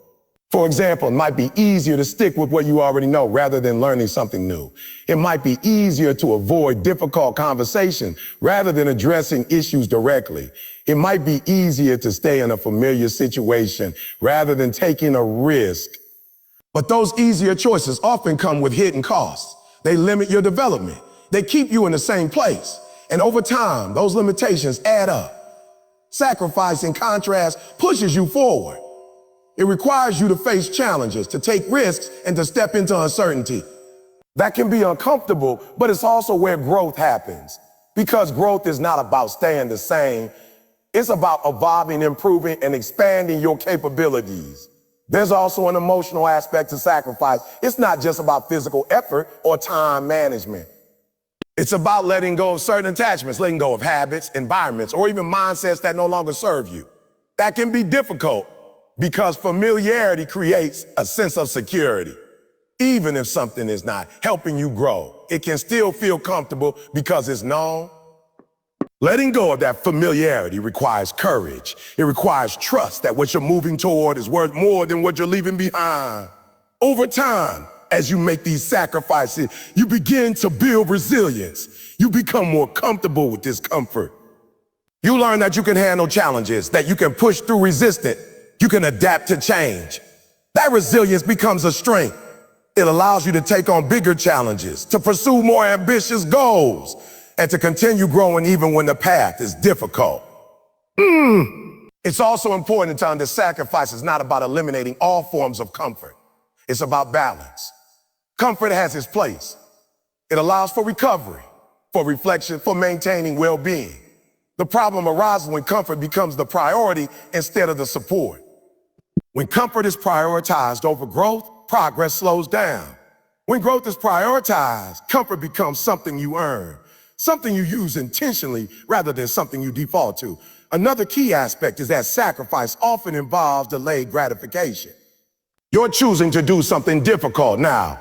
For example, it might be easier to stick with what you already know rather than learning something new. It might be easier to avoid difficult conversation rather than addressing issues directly. It might be easier to stay in a familiar situation rather than taking a risk. But those easier choices often come with hidden costs. They limit your development. They keep you in the same place. And over time, those limitations add up. Sacrifice, in contrast, pushes you forward. It requires you to face challenges, to take risks, and to step into uncertainty. That can be uncomfortable, but it's also where growth happens. Because growth is not about staying the same. It's about evolving, improving, and expanding your capabilities. There's also an emotional aspect to sacrifice. It's not just about physical effort or time management. It's about letting go of certain attachments, letting go of habits, environments, or even mindsets that no longer serve you. That can be difficult, because familiarity creates a sense of security. Even if something is not helping you grow, it can still feel comfortable because it's known. Letting go of that familiarity requires courage. It requires trust that what you're moving toward is worth more than what you're leaving behind. Over time, as you make these sacrifices, you begin to build resilience. You become more comfortable with discomfort. You learn that you can handle challenges, that you can push through resistance, you can adapt to change. That resilience becomes a strength. It allows you to take on bigger challenges, to pursue more ambitious goals, and to continue growing even when the path is difficult. It's also important to understand that sacrifice is not about eliminating all forms of comfort. It's about balance. Comfort has its place. It allows for recovery, for reflection, for maintaining well-being. The problem arises when comfort becomes the priority instead of the support. When comfort is prioritized over growth, progress slows down. When growth is prioritized, comfort becomes something you earn, something you use intentionally rather than something you default to. Another key aspect is that sacrifice often involves delayed gratification. You're choosing to do something difficult now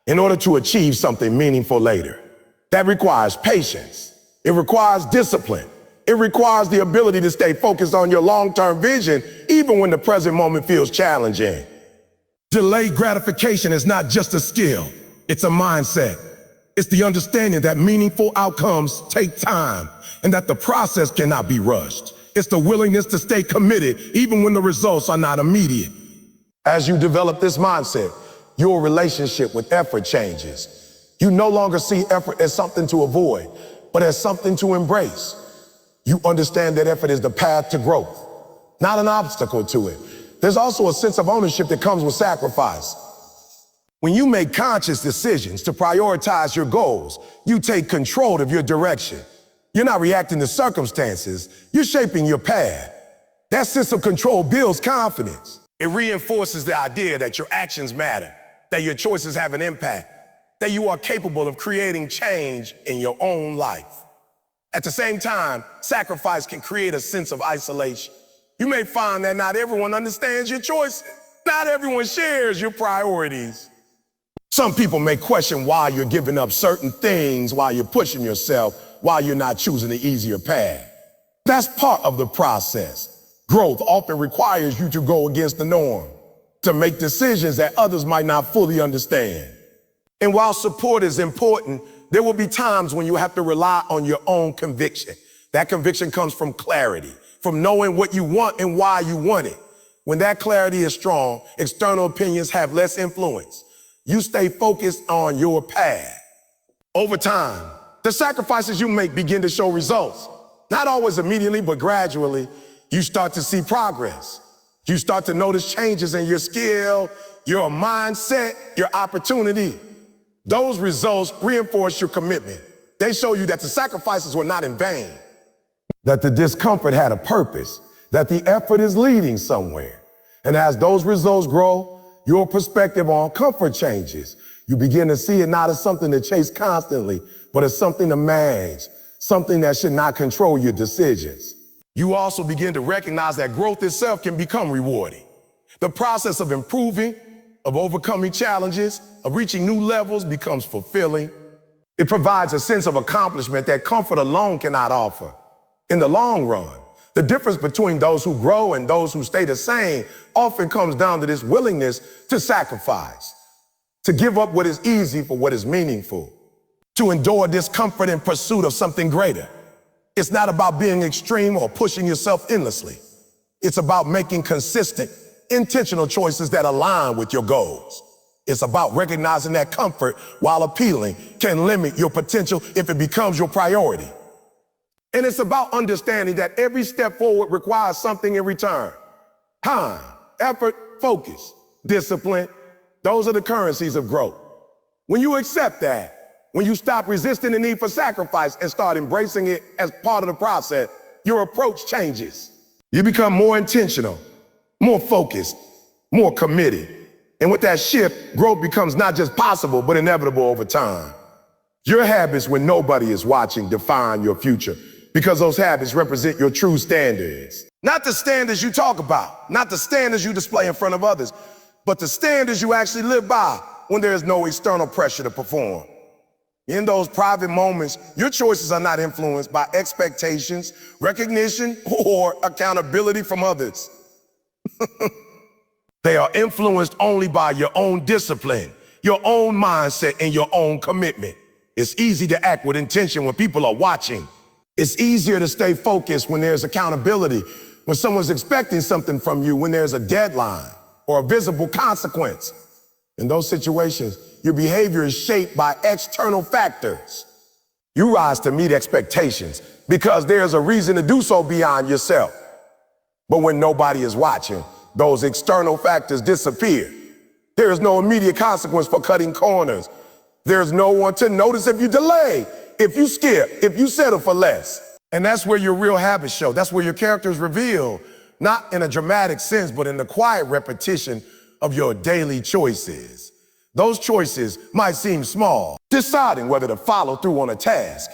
in order to achieve something meaningful later. That requires patience. It requires discipline. It requires the ability to stay focused on your long-term vision, even when the present moment feels challenging. Delayed gratification is not just a skill, it's a mindset. It's the understanding that meaningful outcomes take time and that the process cannot be rushed. It's the willingness to stay committed even when the results are not immediate. As you develop this mindset, your relationship with effort changes. You no longer see effort as something to avoid, but as something to embrace. You understand that effort is the path to growth, not an obstacle to it. There's also a sense of ownership that comes with sacrifice. When you make conscious decisions to prioritize your goals, you take control of your direction. You're not reacting to circumstances, you're shaping your path. That sense of control builds confidence. It reinforces the idea that your actions matter, that your choices have an impact, that you are capable of creating change in your own life. At the same time, sacrifice can create a sense of isolation. You may find that not everyone understands your choices. Not everyone shares your priorities. Some people may question why you're giving up certain things, while you're pushing yourself, while you're not choosing the easier path. That's part of the process. Growth often requires you to go against the norm, to make decisions that others might not fully understand. And while support is important, there will be times when you have to rely on your own conviction. That conviction comes from clarity, from knowing what you want and why you want it. When that clarity is strong, external opinions have less influence. You stay focused on your path. Over time, the sacrifices you make begin to show results. Not always immediately, but gradually, you start to see progress. You start to notice changes in your skill, your mindset, your opportunity. Those results reinforce your commitment. They show you that the sacrifices were not in vain, that the discomfort had a purpose, that the effort is leading somewhere. And as those results grow, your perspective on comfort changes. You begin to see it not as something to chase constantly, but as something to manage, something that should not control your decisions. You also begin to recognize that growth itself can become rewarding. The process of improving, of overcoming challenges, of reaching new levels becomes fulfilling. It provides a sense of accomplishment that comfort alone cannot offer. In the long run, the difference between those who grow and those who stay the same often comes down to this willingness to sacrifice, to give up what is easy for what is meaningful, to endure discomfort in pursuit of something greater. It's not about being extreme or pushing yourself endlessly. It's about making consistent, intentional choices that align with your goals. It's about recognizing that comfort, while appealing, can limit your potential if it becomes your priority. And it's about understanding that every step forward requires something in return. Time, effort, focus, discipline. Those are the currencies of growth. When you accept that, when you stop resisting the need for sacrifice and start embracing it as part of the process, your approach changes. You become more intentional, more focused, more committed. And with that shift, growth becomes not just possible, but inevitable over time. Your habits, when nobody is watching, define your future, because those habits represent your true standards. Not the standards you talk about, not the standards you display in front of others, but the standards you actually live by when there is no external pressure to perform. In those private moments, your choices are not influenced by expectations, recognition, or accountability from others. They are influenced only by your own discipline, your own mindset, and your own commitment. It's easy to act with intention when people are watching. It's easier to stay focused when there's accountability, when someone's expecting something from you, when there's a deadline or a visible consequence. In those situations, your behavior is shaped by external factors. You rise to meet expectations because there's a reason to do so beyond yourself. But when nobody is watching, those external factors disappear. There is no immediate consequence for cutting corners. There's no one to notice if you delay, if you skip, if you settle for less. And that's where your real habits show. That's where your character is revealed, not in a dramatic sense, but in the quiet repetition of your daily choices. Those choices might seem small, deciding whether to follow through on a task,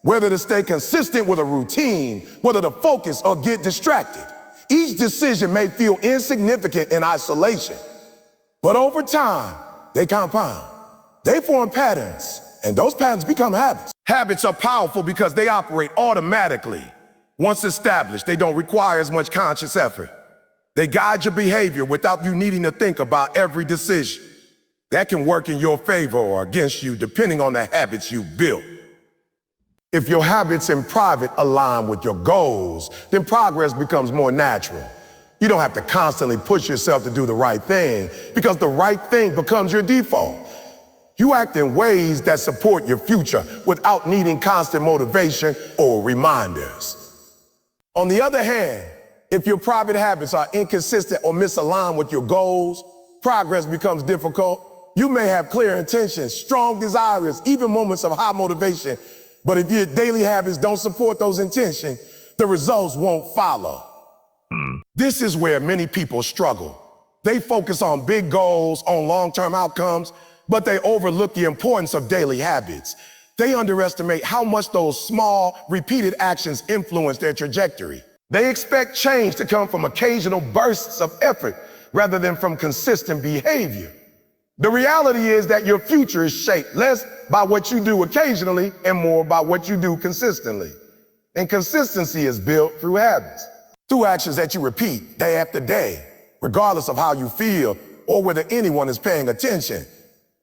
whether to stay consistent with a routine, whether to focus or get distracted. Each decision may feel insignificant in isolation, but over time, they compound. They form patterns, and those patterns become habits. Habits are powerful because they operate automatically. Once established, they don't require as much conscious effort. They guide your behavior without you needing to think about every decision. That can work in your favor or against you, depending on the habits you built. If your habits in private align with your goals, then progress becomes more natural. You don't have to constantly push yourself to do the right thing because the right thing becomes your default. You act in ways that support your future without needing constant motivation or reminders. On the other hand, if your private habits are inconsistent or misaligned with your goals, progress becomes difficult. You may have clear intentions, strong desires, even moments of high motivation, but if your daily habits don't support those intentions, the results won't follow. This is where many people struggle. They focus on big goals, on long-term outcomes, but they overlook the importance of daily habits. They underestimate how much those small, repeated actions influence their trajectory. They expect change to come from occasional bursts of effort rather than from consistent behavior. The reality is that your future is shaped less by what you do occasionally and more by what you do consistently. And consistency is built through habits, through actions that you repeat day after day, regardless of how you feel or whether anyone is paying attention.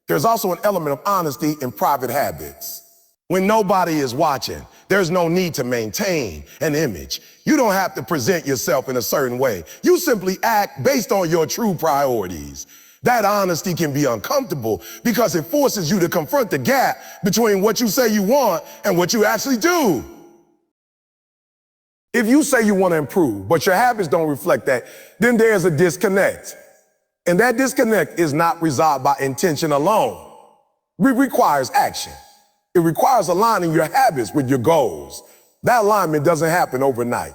There's also an element of honesty in private habits. When nobody is watching, there's no need to maintain an image. You don't have to present yourself in a certain way. You simply act based on your true priorities. That honesty can be uncomfortable because it forces you to confront the gap between what you say you want and what you actually do. If you say you want to improve, but your habits don't reflect that, then there's a disconnect. And that disconnect is not resolved by intention alone. It requires action. It requires aligning your habits with your goals. That alignment doesn't happen overnight.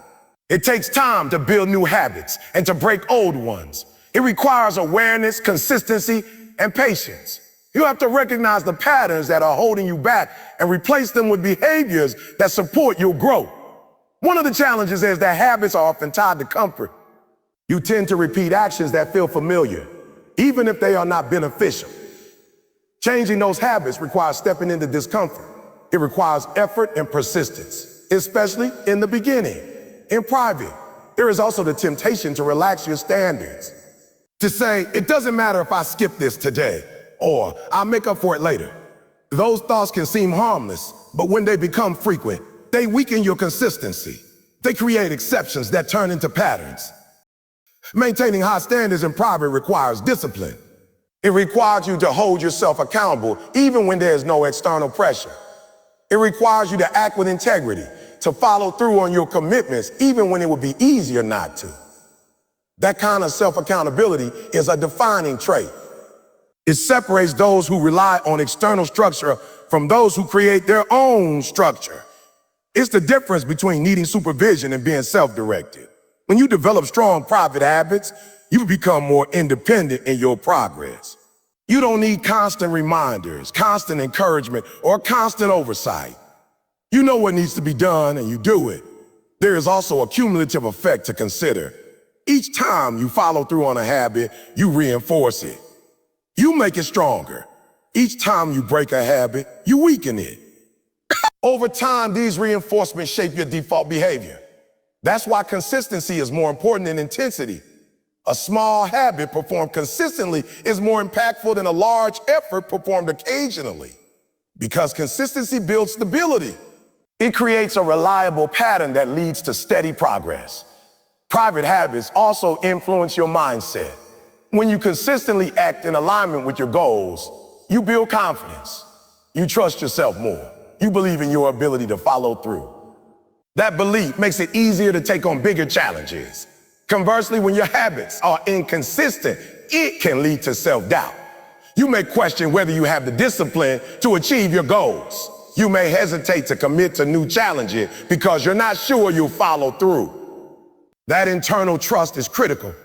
It takes time to build new habits and to break old ones. It requires awareness, consistency, and patience. You have to recognize the patterns that are holding you back and replace them with behaviors that support your growth. One of the challenges is that habits are often tied to comfort. You tend to repeat actions that feel familiar, even if they are not beneficial. Changing those habits requires stepping into discomfort. It requires effort and persistence, especially in the beginning. In private, there is also the temptation to relax your standards. To say, it doesn't matter if I skip this today, or I'll make up for it later. Those thoughts can seem harmless, but when they become frequent, they weaken your consistency. They create exceptions that turn into patterns. Maintaining high standards in private requires discipline. It requires you to hold yourself accountable even when there's no external pressure. It requires you to act with integrity, to follow through on your commitments even when it would be easier not to. That kind of self-accountability is a defining trait. It separates those who rely on external structure from those who create their own structure. It's the difference between needing supervision and being self-directed. When you develop strong private habits, you become more independent in your progress. You don't need constant reminders, constant encouragement, or constant oversight. You know what needs to be done and you do it. There is also a cumulative effect to consider. Each time you follow through on a habit, you reinforce it. You make it stronger. Each time you break a habit, you weaken it. Over time, these reinforcements shape your default behavior. That's why consistency is more important than intensity. A small habit performed consistently is more impactful than a large effort performed occasionally. Because consistency builds stability. It creates a reliable pattern that leads to steady progress. Private habits also influence your mindset. When you consistently act in alignment with your goals, you build confidence. You trust yourself more. You believe in your ability to follow through. That belief makes it easier to take on bigger challenges. Conversely, when your habits are inconsistent, it can lead to self-doubt. You may question whether you have the discipline to achieve your goals. You may hesitate to commit to new challenges because you're not sure you'll follow through. That internal trust is critical.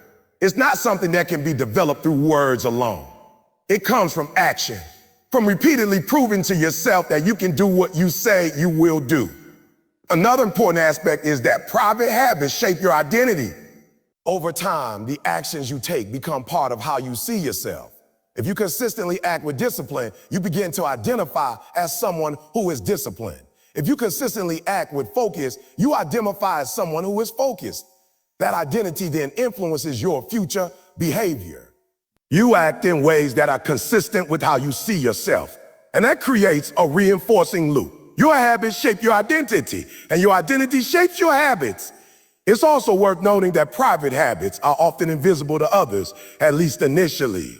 It's not something that can be developed through words alone. It comes from action, from repeatedly proving to yourself that you can do what you say you will do. Another important aspect is that private habits shape your identity. Over time, the actions you take become part of how you see yourself. If you consistently act with discipline, you begin to identify as someone who is disciplined. If you consistently act with focus, you identify as someone who is focused. That identity then influences your future behavior. You act in ways that are consistent with how you see yourself, and that creates a reinforcing loop. Your habits shape your identity, and your identity shapes your habits. It's also worth noting that private habits are often invisible to others, at least initially.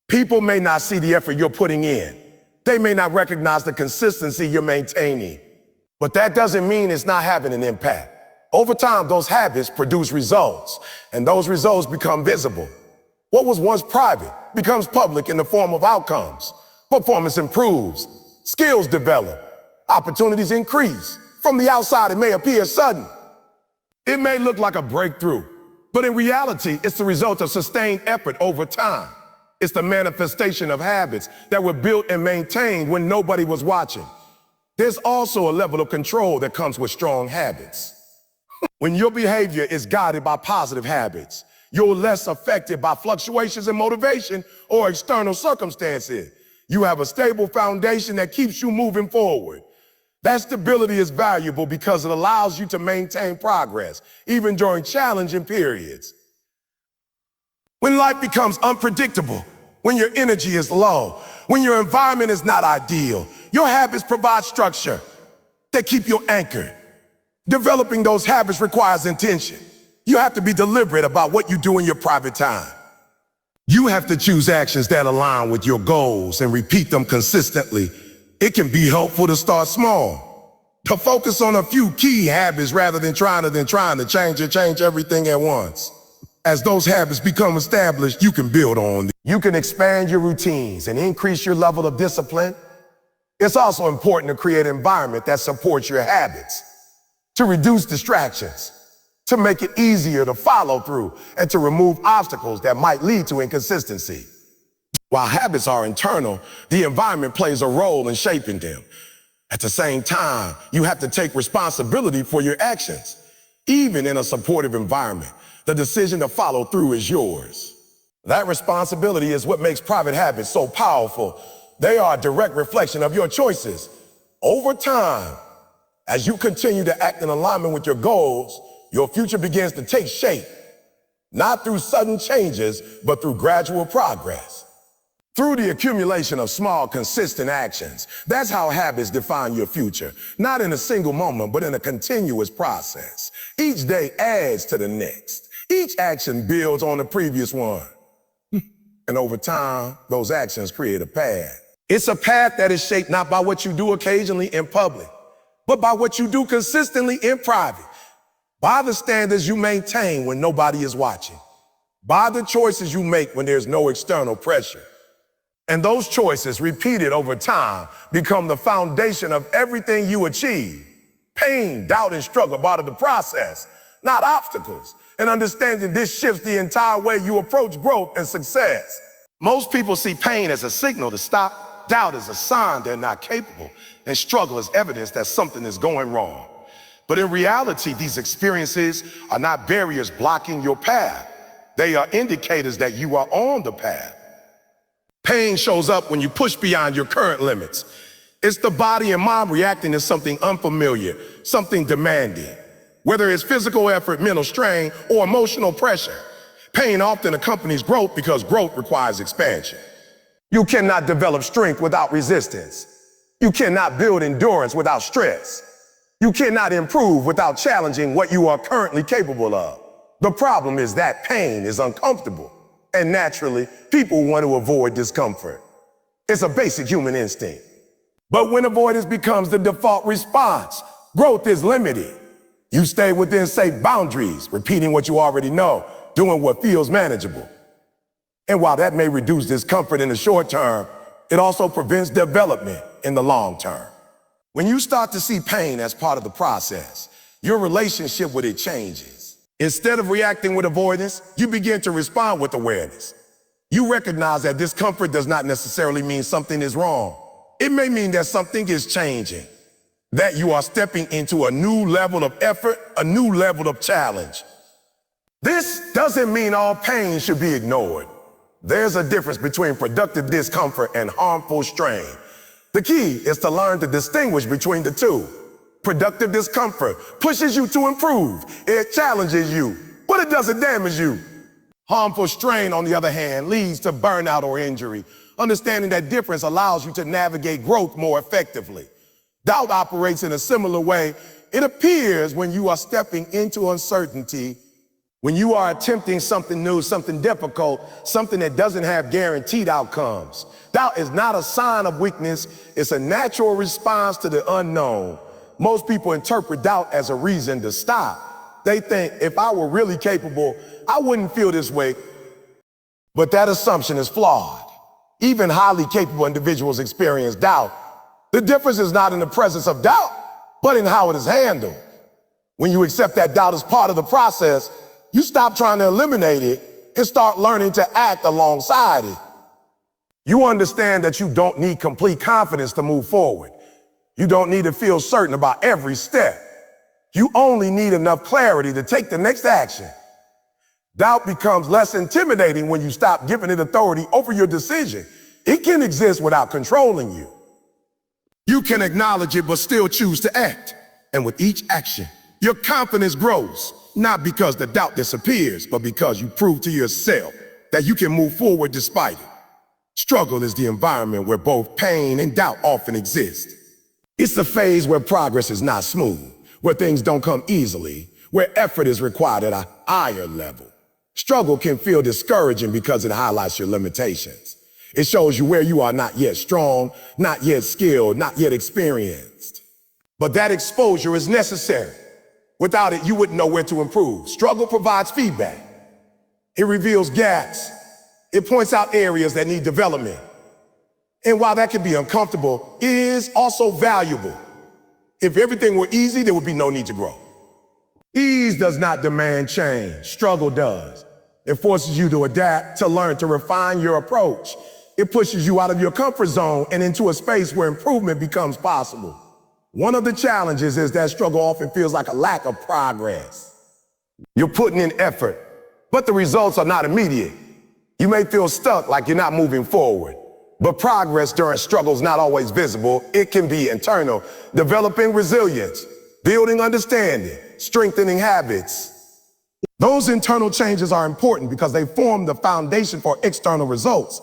People may not see the effort you're putting in. They may not recognize the consistency you're maintaining. But that doesn't mean it's not having an impact. Over time, those habits produce results, and those results become visible. What was once private becomes public in the form of outcomes. Performance improves, skills develop, opportunities increase. From the outside, it may appear sudden. It may look like a breakthrough, but in reality, it's the result of sustained effort over time. It's the manifestation of habits that were built and maintained when nobody was watching. There's also a level of control that comes with strong habits. When your behavior is guided by positive habits, you're less affected by fluctuations in motivation or external circumstances. You have a stable foundation that keeps you moving forward. That stability is valuable because it allows you to maintain progress, even during challenging periods. When life becomes unpredictable, when your energy is low, when your environment is not ideal, your habits provide structure. They keep you anchored. Developing those habits requires intention. You have to be deliberate about what you do in your private time. You have to choose actions that align with your goals and repeat them consistently. It can be helpful to start small, to focus on a few key habits rather than trying to change everything at once. As those habits become established, you can build on them. You can expand your routines and increase your level of discipline. It's also important to create an environment that supports your habits, to reduce distractions, to make it easier to follow through, and to remove obstacles that might lead to inconsistency. While habits are internal, the environment plays a role in shaping them. At the same time, you have to take responsibility for your actions. Even in a supportive environment, the decision to follow through is yours. That responsibility is what makes private habits so powerful. They are a direct reflection of your choices. Over time, as you continue to act in alignment with your goals, your future begins to take shape, not through sudden changes, but through gradual progress. Through the accumulation of small, consistent actions. That's how habits define your future. Not in a single moment, but in a continuous process. Each day adds to the next. Each action builds on the previous one. And over time, those actions create a path. It's a path that is shaped not by what you do occasionally in public, but by what you do consistently in private. By the standards you maintain when nobody is watching. By the choices you make when there's no external pressure. And those choices, repeated over time, become the foundation of everything you achieve. Pain, doubt, and struggle are part of the process, not obstacles. And understanding this shifts the entire way you approach growth and success. Most people see pain as a signal to stop, doubt as a sign they're not capable, and struggle as evidence that something is going wrong. But in reality, these experiences are not barriers blocking your path. They are indicators that you are on the path. Pain shows up when you push beyond your current limits. It's the body and mind reacting to something unfamiliar, something demanding. Whether it's physical effort, mental strain, or emotional pressure, pain often accompanies growth because growth requires expansion. You cannot develop strength without resistance. You cannot build endurance without stress. You cannot improve without challenging what you are currently capable of. The problem is that pain is uncomfortable, and naturally, people want to avoid discomfort. It's a basic human instinct. But when avoidance becomes the default response, growth is limited. You stay within safe boundaries, repeating what you already know, doing what feels manageable. And while that may reduce discomfort in the short term, it also prevents development in the long term. When you start to see pain as part of the process, your relationship with it changes. Instead of reacting with avoidance, you begin to respond with awareness. You recognize that discomfort does not necessarily mean something is wrong. It may mean that something is changing, that you are stepping into a new level of effort, a new level of challenge. This doesn't mean all pain should be ignored. There's a difference between productive discomfort and harmful strain. The key is to learn to distinguish between the two. Productive discomfort pushes you to improve. It challenges you, but it doesn't damage you. Harmful strain, on the other hand, leads to burnout or injury. Understanding that difference allows you to navigate growth more effectively. Doubt operates in a similar way. It appears when you are stepping into uncertainty, when you are attempting something new, something difficult, something that doesn't have guaranteed outcomes. Doubt is not a sign of weakness. It's a natural response to the unknown. Most people interpret doubt as a reason to stop. They think, if I were really capable, I wouldn't feel this way. But that assumption is flawed. Even highly capable individuals experience doubt. The difference is not in the presence of doubt, but in how it is handled. When you accept that doubt as part of the process, you stop trying to eliminate it and start learning to act alongside it. You understand that you don't need complete confidence to move forward. You don't need to feel certain about every step. You only need enough clarity to take the next action. Doubt becomes less intimidating when you stop giving it authority over your decision. It can exist without controlling you. You can acknowledge it but still choose to act. And with each action, your confidence grows, not because the doubt disappears, but because you prove to yourself that you can move forward despite it. Struggle is the environment where both pain and doubt often exist. It's the phase where progress is not smooth, where things don't come easily, where effort is required at a higher level. Struggle can feel discouraging because it highlights your limitations. It shows you where you are not yet strong, not yet skilled, not yet experienced. But that exposure is necessary. Without it, you wouldn't know where to improve. Struggle provides feedback. It reveals gaps. It points out areas that need development. And while that can be uncomfortable, it is also valuable. If everything were easy, there would be no need to grow. Ease does not demand change. Struggle does. It forces you to adapt, to learn, to refine your approach. It pushes you out of your comfort zone and into a space where improvement becomes possible. One of the challenges is that struggle often feels like a lack of progress. You're putting in effort, but the results are not immediate. You may feel stuck, like you're not moving forward. But progress during struggle is not always visible. It can be internal, developing resilience, building understanding, strengthening habits. Those internal changes are important because they form the foundation for external results.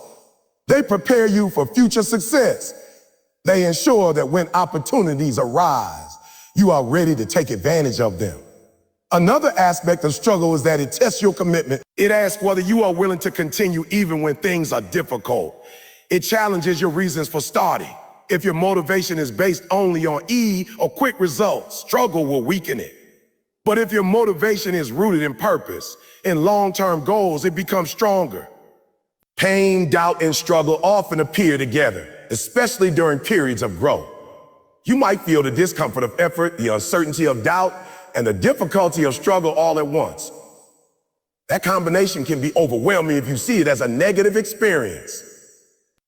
They prepare you for future success. They ensure that when opportunities arise, you are ready to take advantage of them. Another aspect of struggle is that it tests your commitment. It asks whether you are willing to continue even when things are difficult. It challenges your reasons for starting. If your motivation is based only on or quick results, struggle will weaken it. But if your motivation is rooted in purpose, in long-term goals, it becomes stronger. Pain, doubt, and struggle often appear together, especially during periods of growth. You might feel the discomfort of effort, the uncertainty of doubt, and the difficulty of struggle all at once. That combination can be overwhelming if you see it as a negative experience.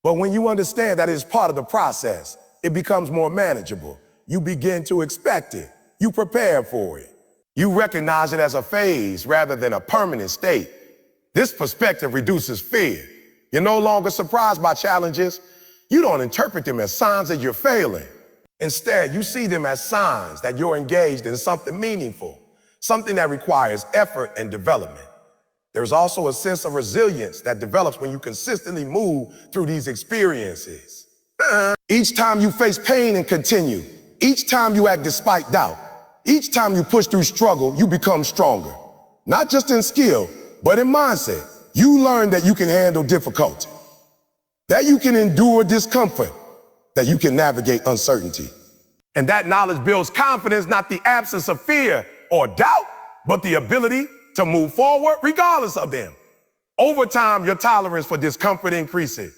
But when you understand that it is part of the process, it becomes more manageable. You begin to expect it. You prepare for it. You recognize it as a phase rather than a permanent state. This perspective reduces fear. You're no longer surprised by challenges. You don't interpret them as signs that you're failing. Instead, you see them as signs that you're engaged in something meaningful, something that requires effort and development. There's also a sense of resilience that develops when you consistently move through these experiences. Each time you face pain and continue, each time you act despite doubt, each time you push through struggle, you become stronger. Not just in skill, but in mindset. You learn that you can handle difficulty, that you can endure discomfort, that you can navigate uncertainty. And that knowledge builds confidence, not the absence of fear or doubt, but the ability to move forward regardless of them. Over time, your tolerance for discomfort increases.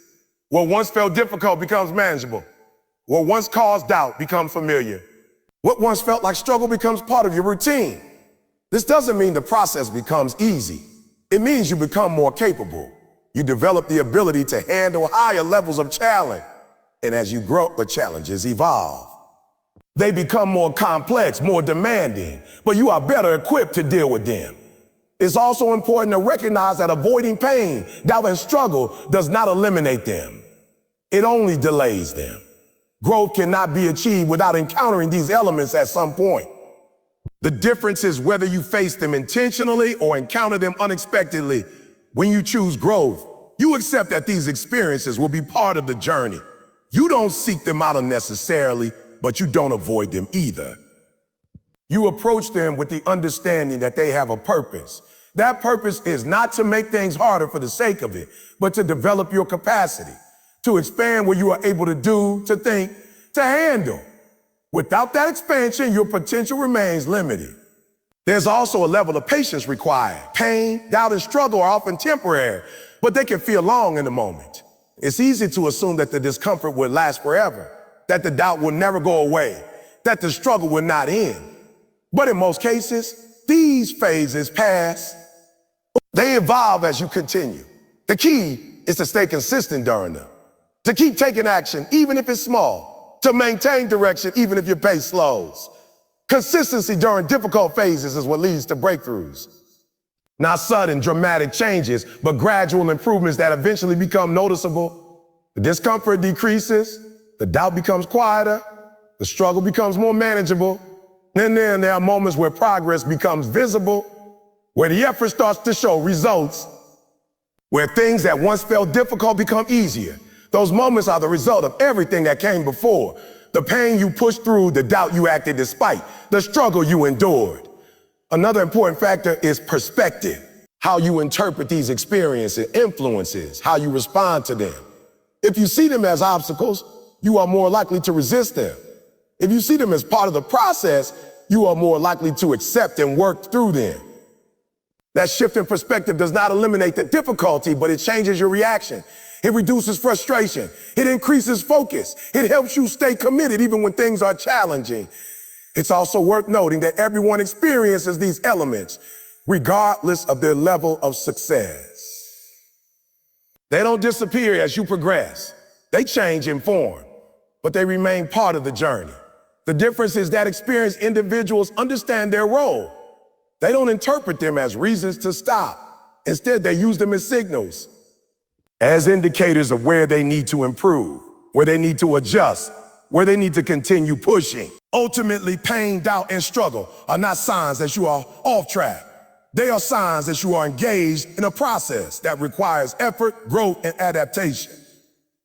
What once felt difficult becomes manageable. What once caused doubt becomes familiar. What once felt like struggle becomes part of your routine. This doesn't mean the process becomes easy. It means you become more capable. You develop the ability to handle higher levels of challenge. And as you grow, the challenges evolve. They become more complex, more demanding, but you are better equipped to deal with them. It's also important to recognize that avoiding pain, doubt, and struggle does not eliminate them. It only delays them. Growth cannot be achieved without encountering these elements at some point. The difference is whether you face them intentionally or encounter them unexpectedly. When you choose growth, you accept that these experiences will be part of the journey. You don't seek them out unnecessarily, but you don't avoid them either. You approach them with the understanding that they have a purpose. That purpose is not to make things harder for the sake of it, but to develop your capacity, to expand what you are able to do, to think, to handle. Without that expansion, your potential remains limited. There's also a level of patience required. Pain, doubt, and struggle are often temporary, but they can feel long in the moment. It's easy to assume that the discomfort will last forever, that the doubt will never go away, that the struggle will not end. But in most cases, these phases pass. They evolve as you continue. The key is to stay consistent during them, to keep taking action, even if it's small, to maintain direction, even if your pace slows. Consistency during difficult phases is what leads to breakthroughs. Not sudden, dramatic changes, but gradual improvements that eventually become noticeable. The discomfort decreases, the doubt becomes quieter, the struggle becomes more manageable. And then there are moments where progress becomes visible, where the effort starts to show results, where things that once felt difficult become easier. Those moments are the result of everything that came before. The pain you pushed through, the doubt you acted despite, the struggle you endured. Another important factor is perspective. How you interpret these experiences influences how you respond to them. If you see them as obstacles, you are more likely to resist them. If you see them as part of the process, you are more likely to accept and work through them. That shift in perspective does not eliminate the difficulty, but it changes your reaction. It reduces frustration. It increases focus. It helps you stay committed even when things are challenging. It's also worth noting that everyone experiences these elements, regardless of their level of success. They don't disappear as you progress. They change in form, but they remain part of the journey. The difference is that experienced individuals understand their role. They don't interpret them as reasons to stop. Instead, they use them as signals, as indicators of where they need to improve, where they need to adjust, where they need to continue pushing. Ultimately, pain, doubt, and struggle are not signs that you are off track. They are signs that you are engaged in a process that requires effort, growth, and adaptation.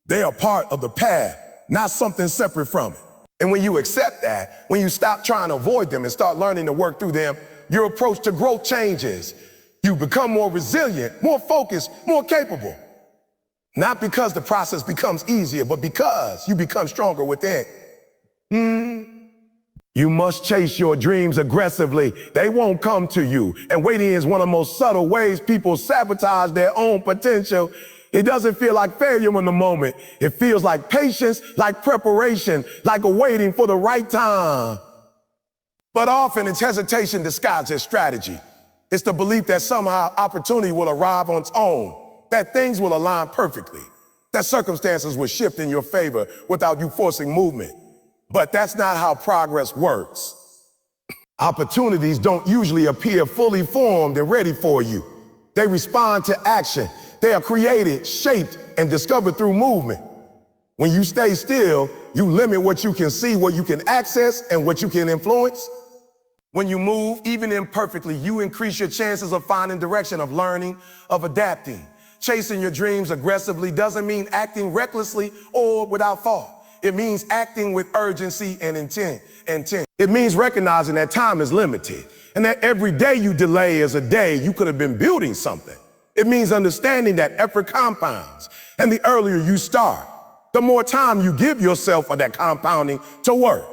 They are part of the path, not something separate from it. And when you accept that, when you stop trying to avoid them and start learning to work through them, your approach to growth changes. You become more resilient, more focused, more capable. Not because the process becomes easier, but because you become stronger within. You must chase your dreams aggressively. They won't come to you. And waiting is one of the most subtle ways people sabotage their own potential. It doesn't feel like failure in the moment. It feels like patience, like preparation, like waiting for the right time. But often it's hesitation disguised as strategy. It's the belief that somehow opportunity will arrive on its own, that things will align perfectly, that circumstances will shift in your favor without you forcing movement. But that's not how progress works. Opportunities don't usually appear fully formed and ready for you. They respond to action. They are created, shaped, and discovered through movement. When you stay still, you limit what you can see, what you can access, and what you can influence. When you move, even imperfectly, you increase your chances of finding direction, of learning, of adapting. Chasing your dreams aggressively doesn't mean acting recklessly or without thought. It means acting with urgency and intent. It means recognizing that time is limited and that every day you delay is a day you could have been building something. It means understanding that effort compounds, and the earlier you start, the more time you give yourself for that compounding to work.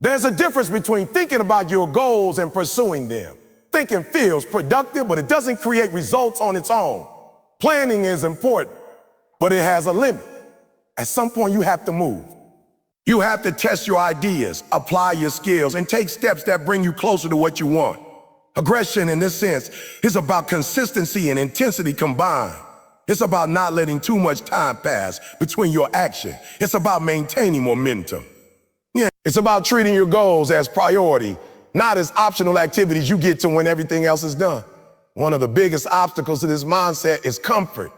There's a difference between thinking about your goals and pursuing them. Thinking feels productive, but it doesn't create results on its own. Planning is important, but it has a limit. At some point, you have to move. You have to test your ideas, apply your skills, and take steps that bring you closer to what you want. Aggression, in this sense, is about consistency and intensity combined. It's about not letting too much time pass between your action. It's about maintaining momentum. It's about treating your goals as priority, not as optional activities you get to when everything else is done. One of the biggest obstacles to this mindset is comfort.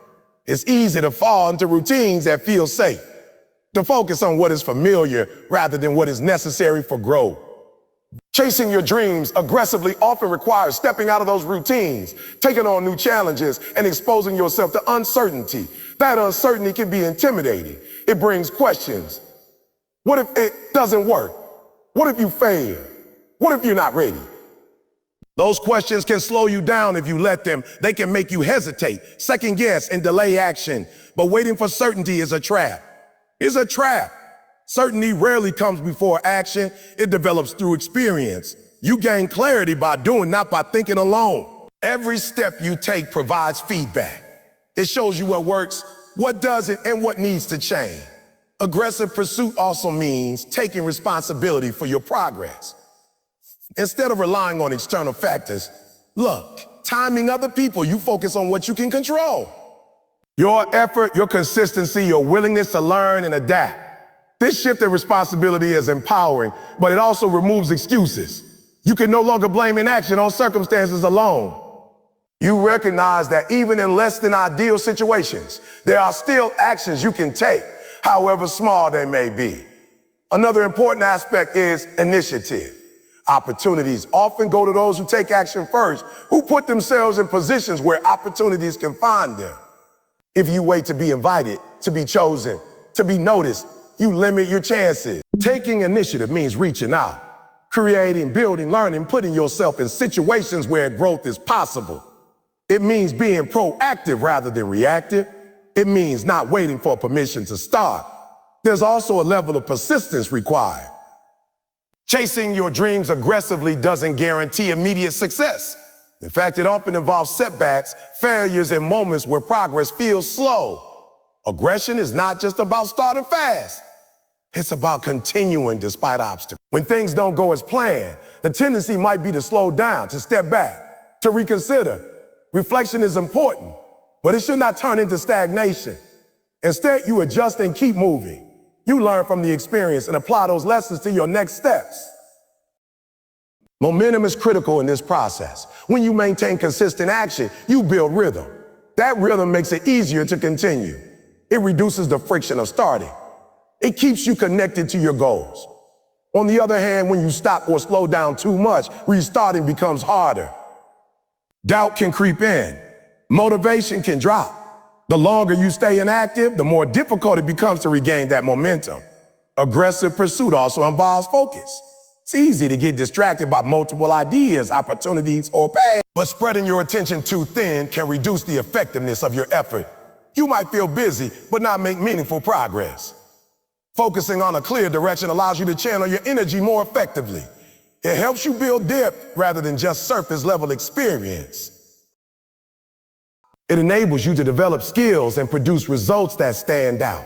It's easy to fall into routines that feel safe, to focus on what is familiar rather than what is necessary for growth. Chasing your dreams aggressively often requires stepping out of those routines, taking on new challenges, and exposing yourself to uncertainty. That uncertainty can be intimidating. It brings questions. What if it doesn't work? What if you fail? What if you're not ready? Those questions can slow you down if you let them. They can make you hesitate, second guess, and delay action. But waiting for certainty is a trap. It's a trap. Certainty rarely comes before action. It develops through experience. You gain clarity by doing, not by thinking alone. Every step you take provides feedback. It shows you what works, what doesn't, and what needs to change. Aggressive pursuit also means taking responsibility for your progress. Instead of relying on external factors, timing other people, you focus on what you can control. Your effort, your consistency, your willingness to learn and adapt. This shift in responsibility is empowering, but it also removes excuses. You can no longer blame inaction on circumstances alone. You recognize that even in less than ideal situations, there are still actions you can take, however small they may be. Another important aspect is initiative. Opportunities often go to those who take action first, who put themselves in positions where opportunities can find them. If you wait to be invited, to be chosen, to be noticed, you limit your chances. Taking initiative means reaching out, creating, building, learning, putting yourself in situations where growth is possible. It means being proactive rather than reactive. It means not waiting for permission to start. There's also a level of persistence required. Chasing your dreams aggressively doesn't guarantee immediate success. In fact, it often involves setbacks, failures, and moments where progress feels slow. Aggression is not just about starting fast. It's about continuing despite obstacles. When things don't go as planned, the tendency might be to slow down, to step back, to reconsider. Reflection is important, but it should not turn into stagnation. Instead, you adjust and keep moving. You learn from the experience and apply those lessons to your next steps. Momentum is critical in this process. When you maintain consistent action, you build rhythm. That rhythm makes it easier to continue. It reduces the friction of starting. It keeps you connected to your goals. On the other hand, when you stop or slow down too much, restarting becomes harder. Doubt can creep in. Motivation can drop. The longer you stay inactive, the more difficult it becomes to regain that momentum. Aggressive pursuit also involves focus. It's easy to get distracted by multiple ideas, opportunities, or paths. But spreading your attention too thin can reduce the effectiveness of your effort. You might feel busy, but not make meaningful progress. Focusing on a clear direction allows you to channel your energy more effectively. It helps you build depth rather than just surface-level experience. It enables you to develop skills and produce results that stand out.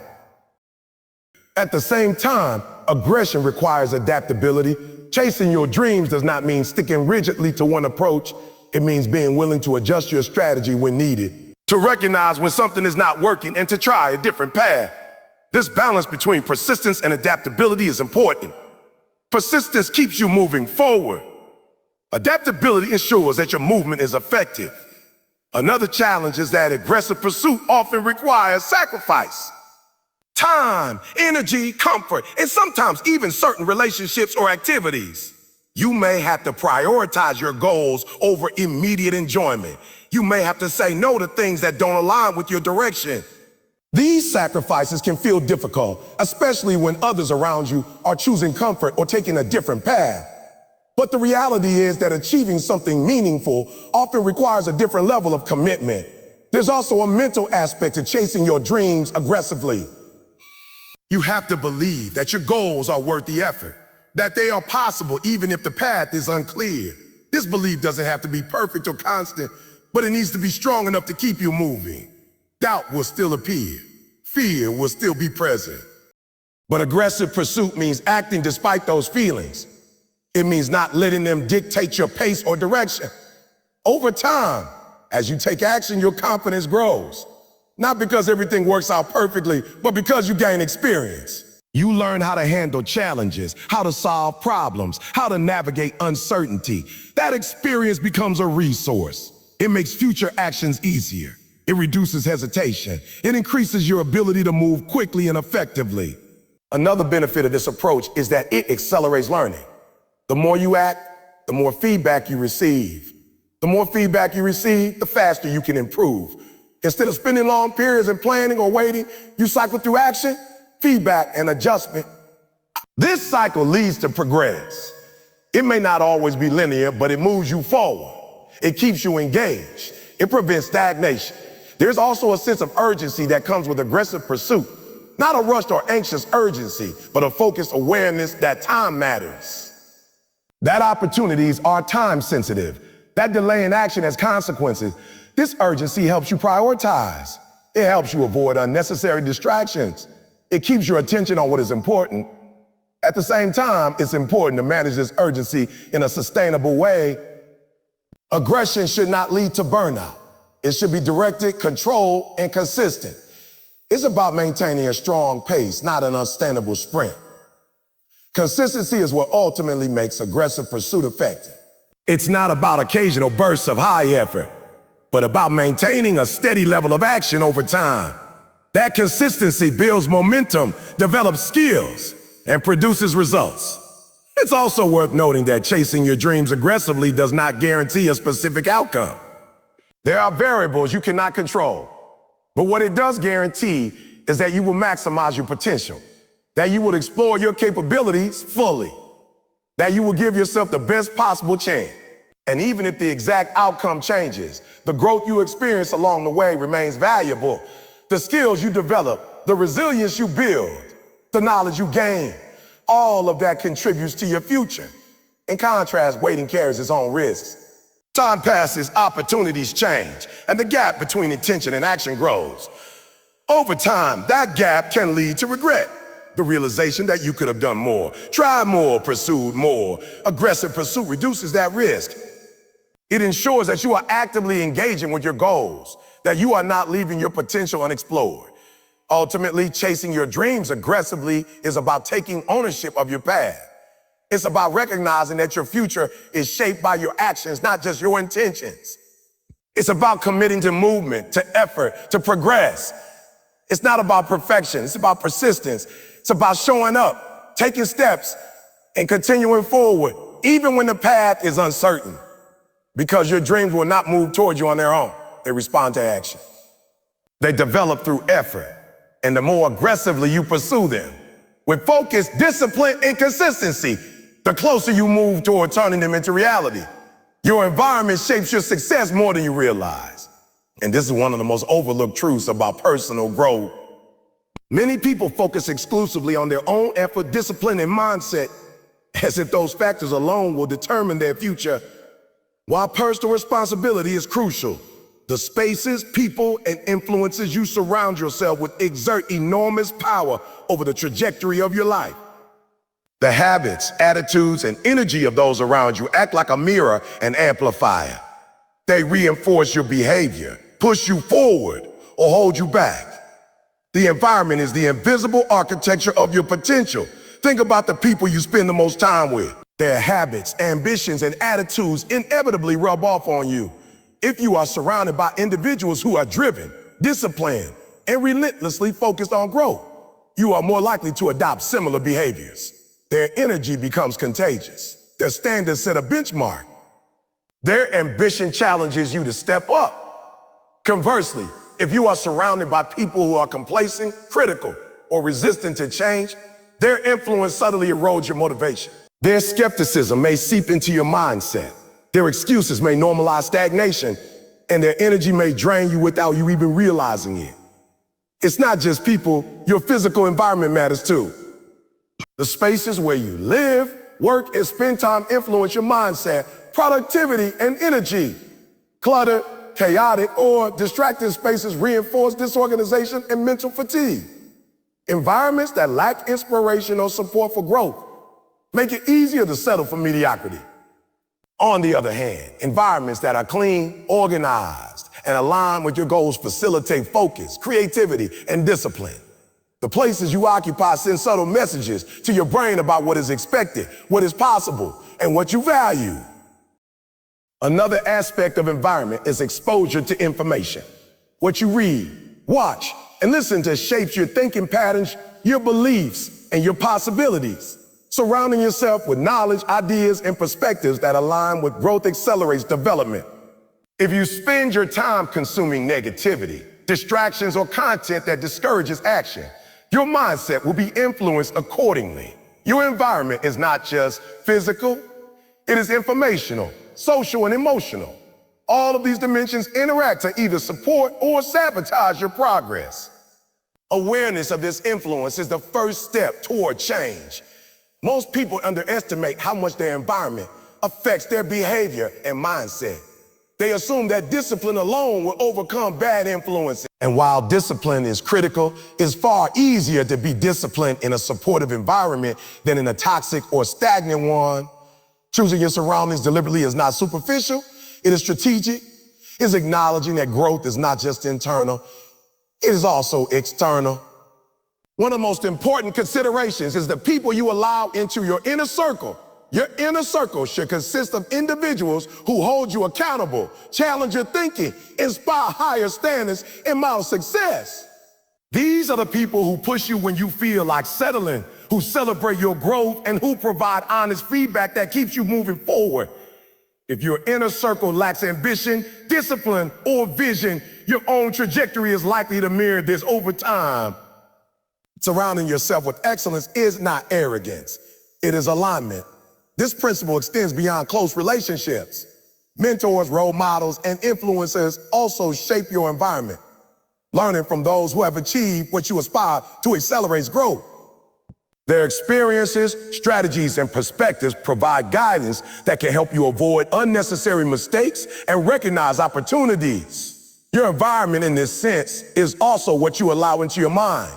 At the same time, aggression requires adaptability. Chasing your dreams does not mean sticking rigidly to one approach. It means being willing to adjust your strategy when needed, to recognize when something is not working and to try a different path. This balance between persistence and adaptability is important. Persistence keeps you moving forward. Adaptability ensures that your movement is effective. Another challenge is that aggressive pursuit often requires sacrifice. Time, energy, comfort, and sometimes even certain relationships or activities. You may have to prioritize your goals over immediate enjoyment. You may have to say no to things that don't align with your direction. These sacrifices can feel difficult, especially when others around you are choosing comfort or taking a different path. But the reality is that achieving something meaningful often requires a different level of commitment. There's also a mental aspect to chasing your dreams aggressively. You have to believe that your goals are worth the effort, that they are possible even if the path is unclear. This belief doesn't have to be perfect or constant, but it needs to be strong enough to keep you moving. Doubt will still appear. Fear will still be present. But aggressive pursuit means acting despite those feelings. It means not letting them dictate your pace or direction. Over time, as you take action, your confidence grows. Not because everything works out perfectly, but because you gain experience. You learn how to handle challenges, how to solve problems, how to navigate uncertainty. That experience becomes a resource. It makes future actions easier. It reduces hesitation. It increases your ability to move quickly and effectively. Another benefit of this approach is that it accelerates learning. The more you act, the more feedback you receive. The more feedback you receive, the faster you can improve. Instead of spending long periods in planning or waiting, you cycle through action, feedback, and adjustment. This cycle leads to progress. It may not always be linear, but it moves you forward. It keeps you engaged. It prevents stagnation. There's also a sense of urgency that comes with aggressive pursuit. Not a rushed or anxious urgency, but a focused awareness that time matters. That opportunities are time sensitive. That delay in action has consequences. This urgency helps you prioritize. It helps you avoid unnecessary distractions. It keeps your attention on what is important. At the same time, it's important to manage this urgency in a sustainable way. Aggression should not lead to burnout. It should be directed, controlled, and consistent. It's about maintaining a strong pace, not an unsustainable sprint. Consistency is what ultimately makes aggressive pursuit effective. It's not about occasional bursts of high effort, but about maintaining a steady level of action over time. That consistency builds momentum, develops skills, and produces results. It's also worth noting that chasing your dreams aggressively does not guarantee a specific outcome. There are variables you cannot control, but what it does guarantee is that you will maximize your potential, that you will explore your capabilities fully, that you will give yourself the best possible chance. And even if the exact outcome changes, the growth you experience along the way remains valuable. The skills you develop, the resilience you build, the knowledge you gain, all of that contributes to your future. In contrast, waiting carries its own risks. Time passes, opportunities change, and the gap between intention and action grows. Over time, that gap can lead to regret. The realization that you could have done more, tried more, pursued more. Aggressive pursuit reduces that risk. It ensures that you are actively engaging with your goals, that you are not leaving your potential unexplored. Ultimately, chasing your dreams aggressively is about taking ownership of your path. It's about recognizing that your future is shaped by your actions, not just your intentions. It's about committing to movement, to effort, to progress. It's not about perfection. It's about persistence. It's about showing up, taking steps, and continuing forward, even when the path is uncertain. Because your dreams will not move toward you on their own. They respond to action. They develop through effort. And the more aggressively you pursue them, with focus, discipline, and consistency, the closer you move toward turning them into reality. Your environment shapes your success more than you realize. And this is one of the most overlooked truths about personal growth. Many people focus exclusively on their own effort, discipline, and mindset, as if those factors alone will determine their future. While personal responsibility is crucial, the spaces, people, and influences you surround yourself with exert enormous power over the trajectory of your life. The habits, attitudes, and energy of those around you act like a mirror and amplifier. They reinforce your behavior, push you forward, or hold you back. The environment is the invisible architecture of your potential. Think about the people you spend the most time with. Their habits, ambitions, and attitudes inevitably rub off on you. If you are surrounded by individuals who are driven, disciplined, and relentlessly focused on growth, you are more likely to adopt similar behaviors. Their energy becomes contagious. Their standards set a benchmark. Their ambition challenges you to step up. Conversely, if you are surrounded by people who are complacent, critical, or resistant to change, their influence subtly erodes your motivation. Their skepticism may seep into your mindset. Their excuses may normalize stagnation, and their energy may drain you without you even realizing it. It's not just people, your physical environment matters too. The spaces where you live, work, and spend time influence your mindset, productivity, and energy. Cluttered, chaotic, or distracted spaces reinforce disorganization and mental fatigue. Environments that lack inspiration or support for growth make it easier to settle for mediocrity. On the other hand, environments that are clean, organized, and aligned with your goals facilitate focus, creativity, and discipline. The places you occupy send subtle messages to your brain about what is expected, what is possible, and what you value. Another aspect of environment is exposure to information. What you read, watch, and listen to shapes your thinking patterns, your beliefs, and your possibilities. Surrounding yourself with knowledge, ideas, and perspectives that align with growth accelerates development. If you spend your time consuming negativity, distractions, or content that discourages action, your mindset will be influenced accordingly. Your environment is not just physical, it is informational, social, and emotional. All of these dimensions interact to either support or sabotage your progress. Awareness of this influence is the first step toward change. Most people underestimate how much their environment affects their behavior and mindset. They assume that discipline alone will overcome bad influences. And while discipline is critical, it's far easier to be disciplined in a supportive environment than in a toxic or stagnant one. Choosing your surroundings deliberately is not superficial, it is strategic. It's acknowledging that growth is not just internal, it is also external. One of the most important considerations is the people you allow into your inner circle. Your inner circle should consist of individuals who hold you accountable, challenge your thinking, inspire higher standards, and model success. These are the people who push you when you feel like settling, who celebrate your growth, and who provide honest feedback that keeps you moving forward. If your inner circle lacks ambition, discipline, or vision, your own trajectory is likely to mirror this over time. Surrounding yourself with excellence is not arrogance, it is alignment. This principle extends beyond close relationships. Mentors, role models, and influencers also shape your environment. Learning from those who have achieved what you aspire to accelerates growth. Their experiences, strategies, and perspectives provide guidance that can help you avoid unnecessary mistakes and recognize opportunities. Your environment in this sense is also what you allow into your mind.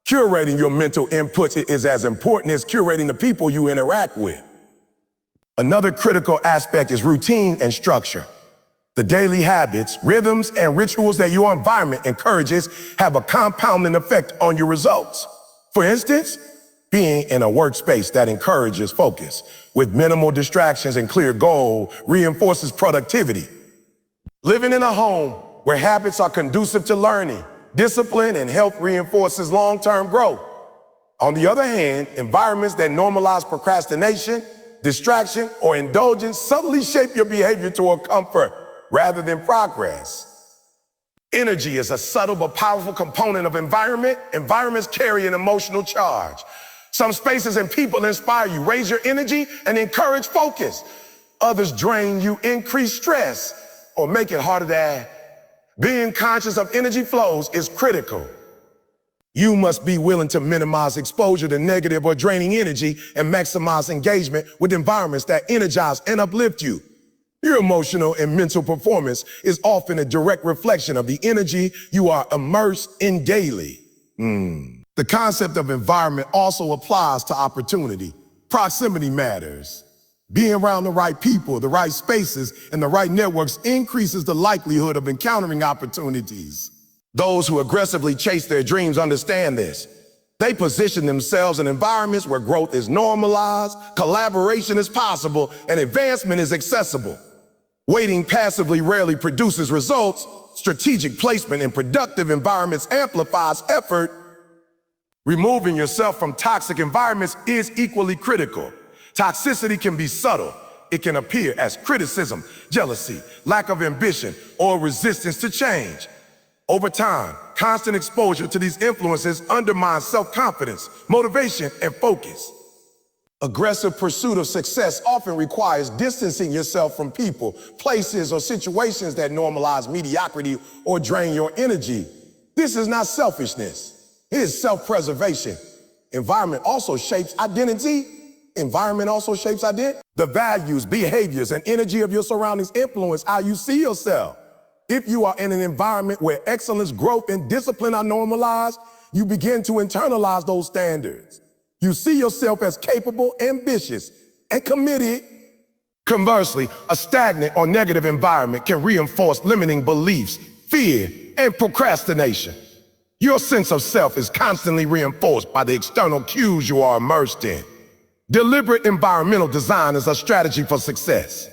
Curating your mental inputs is as important as curating the people you interact with. Another critical aspect is routine and structure. The daily habits, rhythms, and rituals that your environment encourages have a compounding effect on your results. For instance, being in a workspace that encourages focus with minimal distractions and clear goal reinforces productivity. Living in a home where habits are conducive to learning, discipline, and health reinforces long-term growth. On the other hand, environments that normalize procrastination, distraction, or indulgence subtly shape your behavior toward comfort rather than progress. Energy is a subtle but powerful component of environment. Environments carry an emotional charge. Some spaces and people inspire you, raise your energy, and encourage focus. Others drain you, increase stress, or make it harder to act. Being conscious of energy flows is critical. You must be willing to minimize exposure to negative or draining energy and maximize engagement with environments that energize and uplift you. Your emotional and mental performance is often a direct reflection of the energy you are immersed in daily. The concept of environment also applies to opportunity. Proximity matters. Being around the right people, the right spaces, and the right networks increases the likelihood of encountering opportunities. Those who aggressively chase their dreams understand this. They position themselves in environments where growth is normalized, collaboration is possible, and advancement is accessible. Waiting passively rarely produces results. Strategic placement in productive environments amplifies effort. Removing yourself from toxic environments is equally critical. Toxicity can be subtle. It can appear as criticism, jealousy, lack of ambition, or resistance to change. Over time, constant exposure to these influences undermines self-confidence, motivation, and focus. Aggressive pursuit of success often requires distancing yourself from people, places, or situations that normalize mediocrity or drain your energy. This is not selfishness. It is self-preservation. Environment also shapes identity. The values, behaviors, and energy of your surroundings influence how you see yourself. If you are in an environment where excellence, growth, and discipline are normalized, you begin to internalize those standards. You see yourself as capable, ambitious, and committed. Conversely, a stagnant or negative environment can reinforce limiting beliefs, fear, and procrastination. Your sense of self is constantly reinforced by the external cues you are immersed in. Deliberate environmental design is a strategy for success.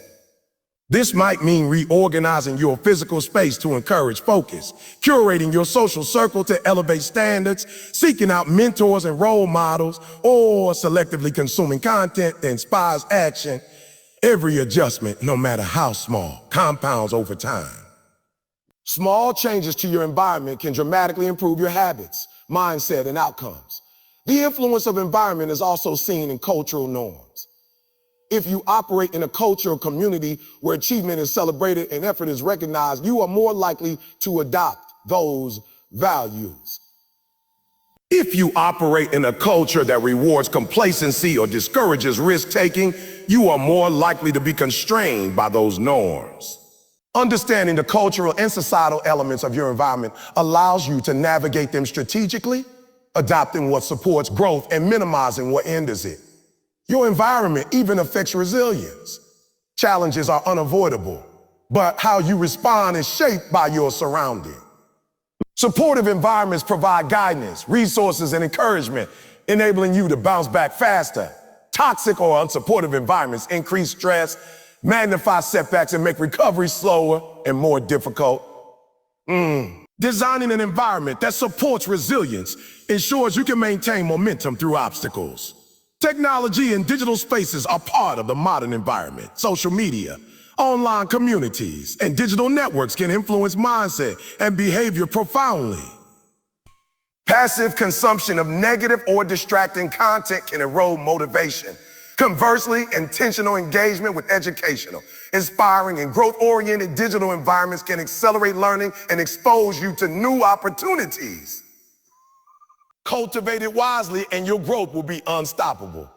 This might mean reorganizing your physical space to encourage focus, curating your social circle to elevate standards, seeking out mentors and role models, or selectively consuming content that inspires action. Every adjustment, no matter how small, compounds over time. Small changes to your environment can dramatically improve your habits, mindset, and outcomes. The influence of environment is also seen in cultural norms. If you operate in a culture or community where achievement is celebrated and effort is recognized, you are more likely to adopt those values. If you operate in a culture that rewards complacency or discourages risk-taking, you are more likely to be constrained by those norms. Understanding the cultural and societal elements of your environment allows you to navigate them strategically, adopting what supports growth and minimizing what hinders it. Your environment even affects resilience. Challenges are unavoidable, but how you respond is shaped by your surroundings. Supportive environments provide guidance, resources, and encouragement, enabling you to bounce back faster. Toxic or unsupportive environments increase stress, magnify setbacks, and make recovery slower and more difficult. Designing an environment that supports resilience ensures you can maintain momentum through obstacles. Technology and digital spaces are part of the modern environment. Social media, online communities, and digital networks can influence mindset and behavior profoundly. Passive consumption of negative or distracting content can erode motivation. Conversely, intentional engagement with educational, inspiring, and growth-oriented digital environments can accelerate learning and expose you to new opportunities. Cultivate it wisely and your growth will be unstoppable.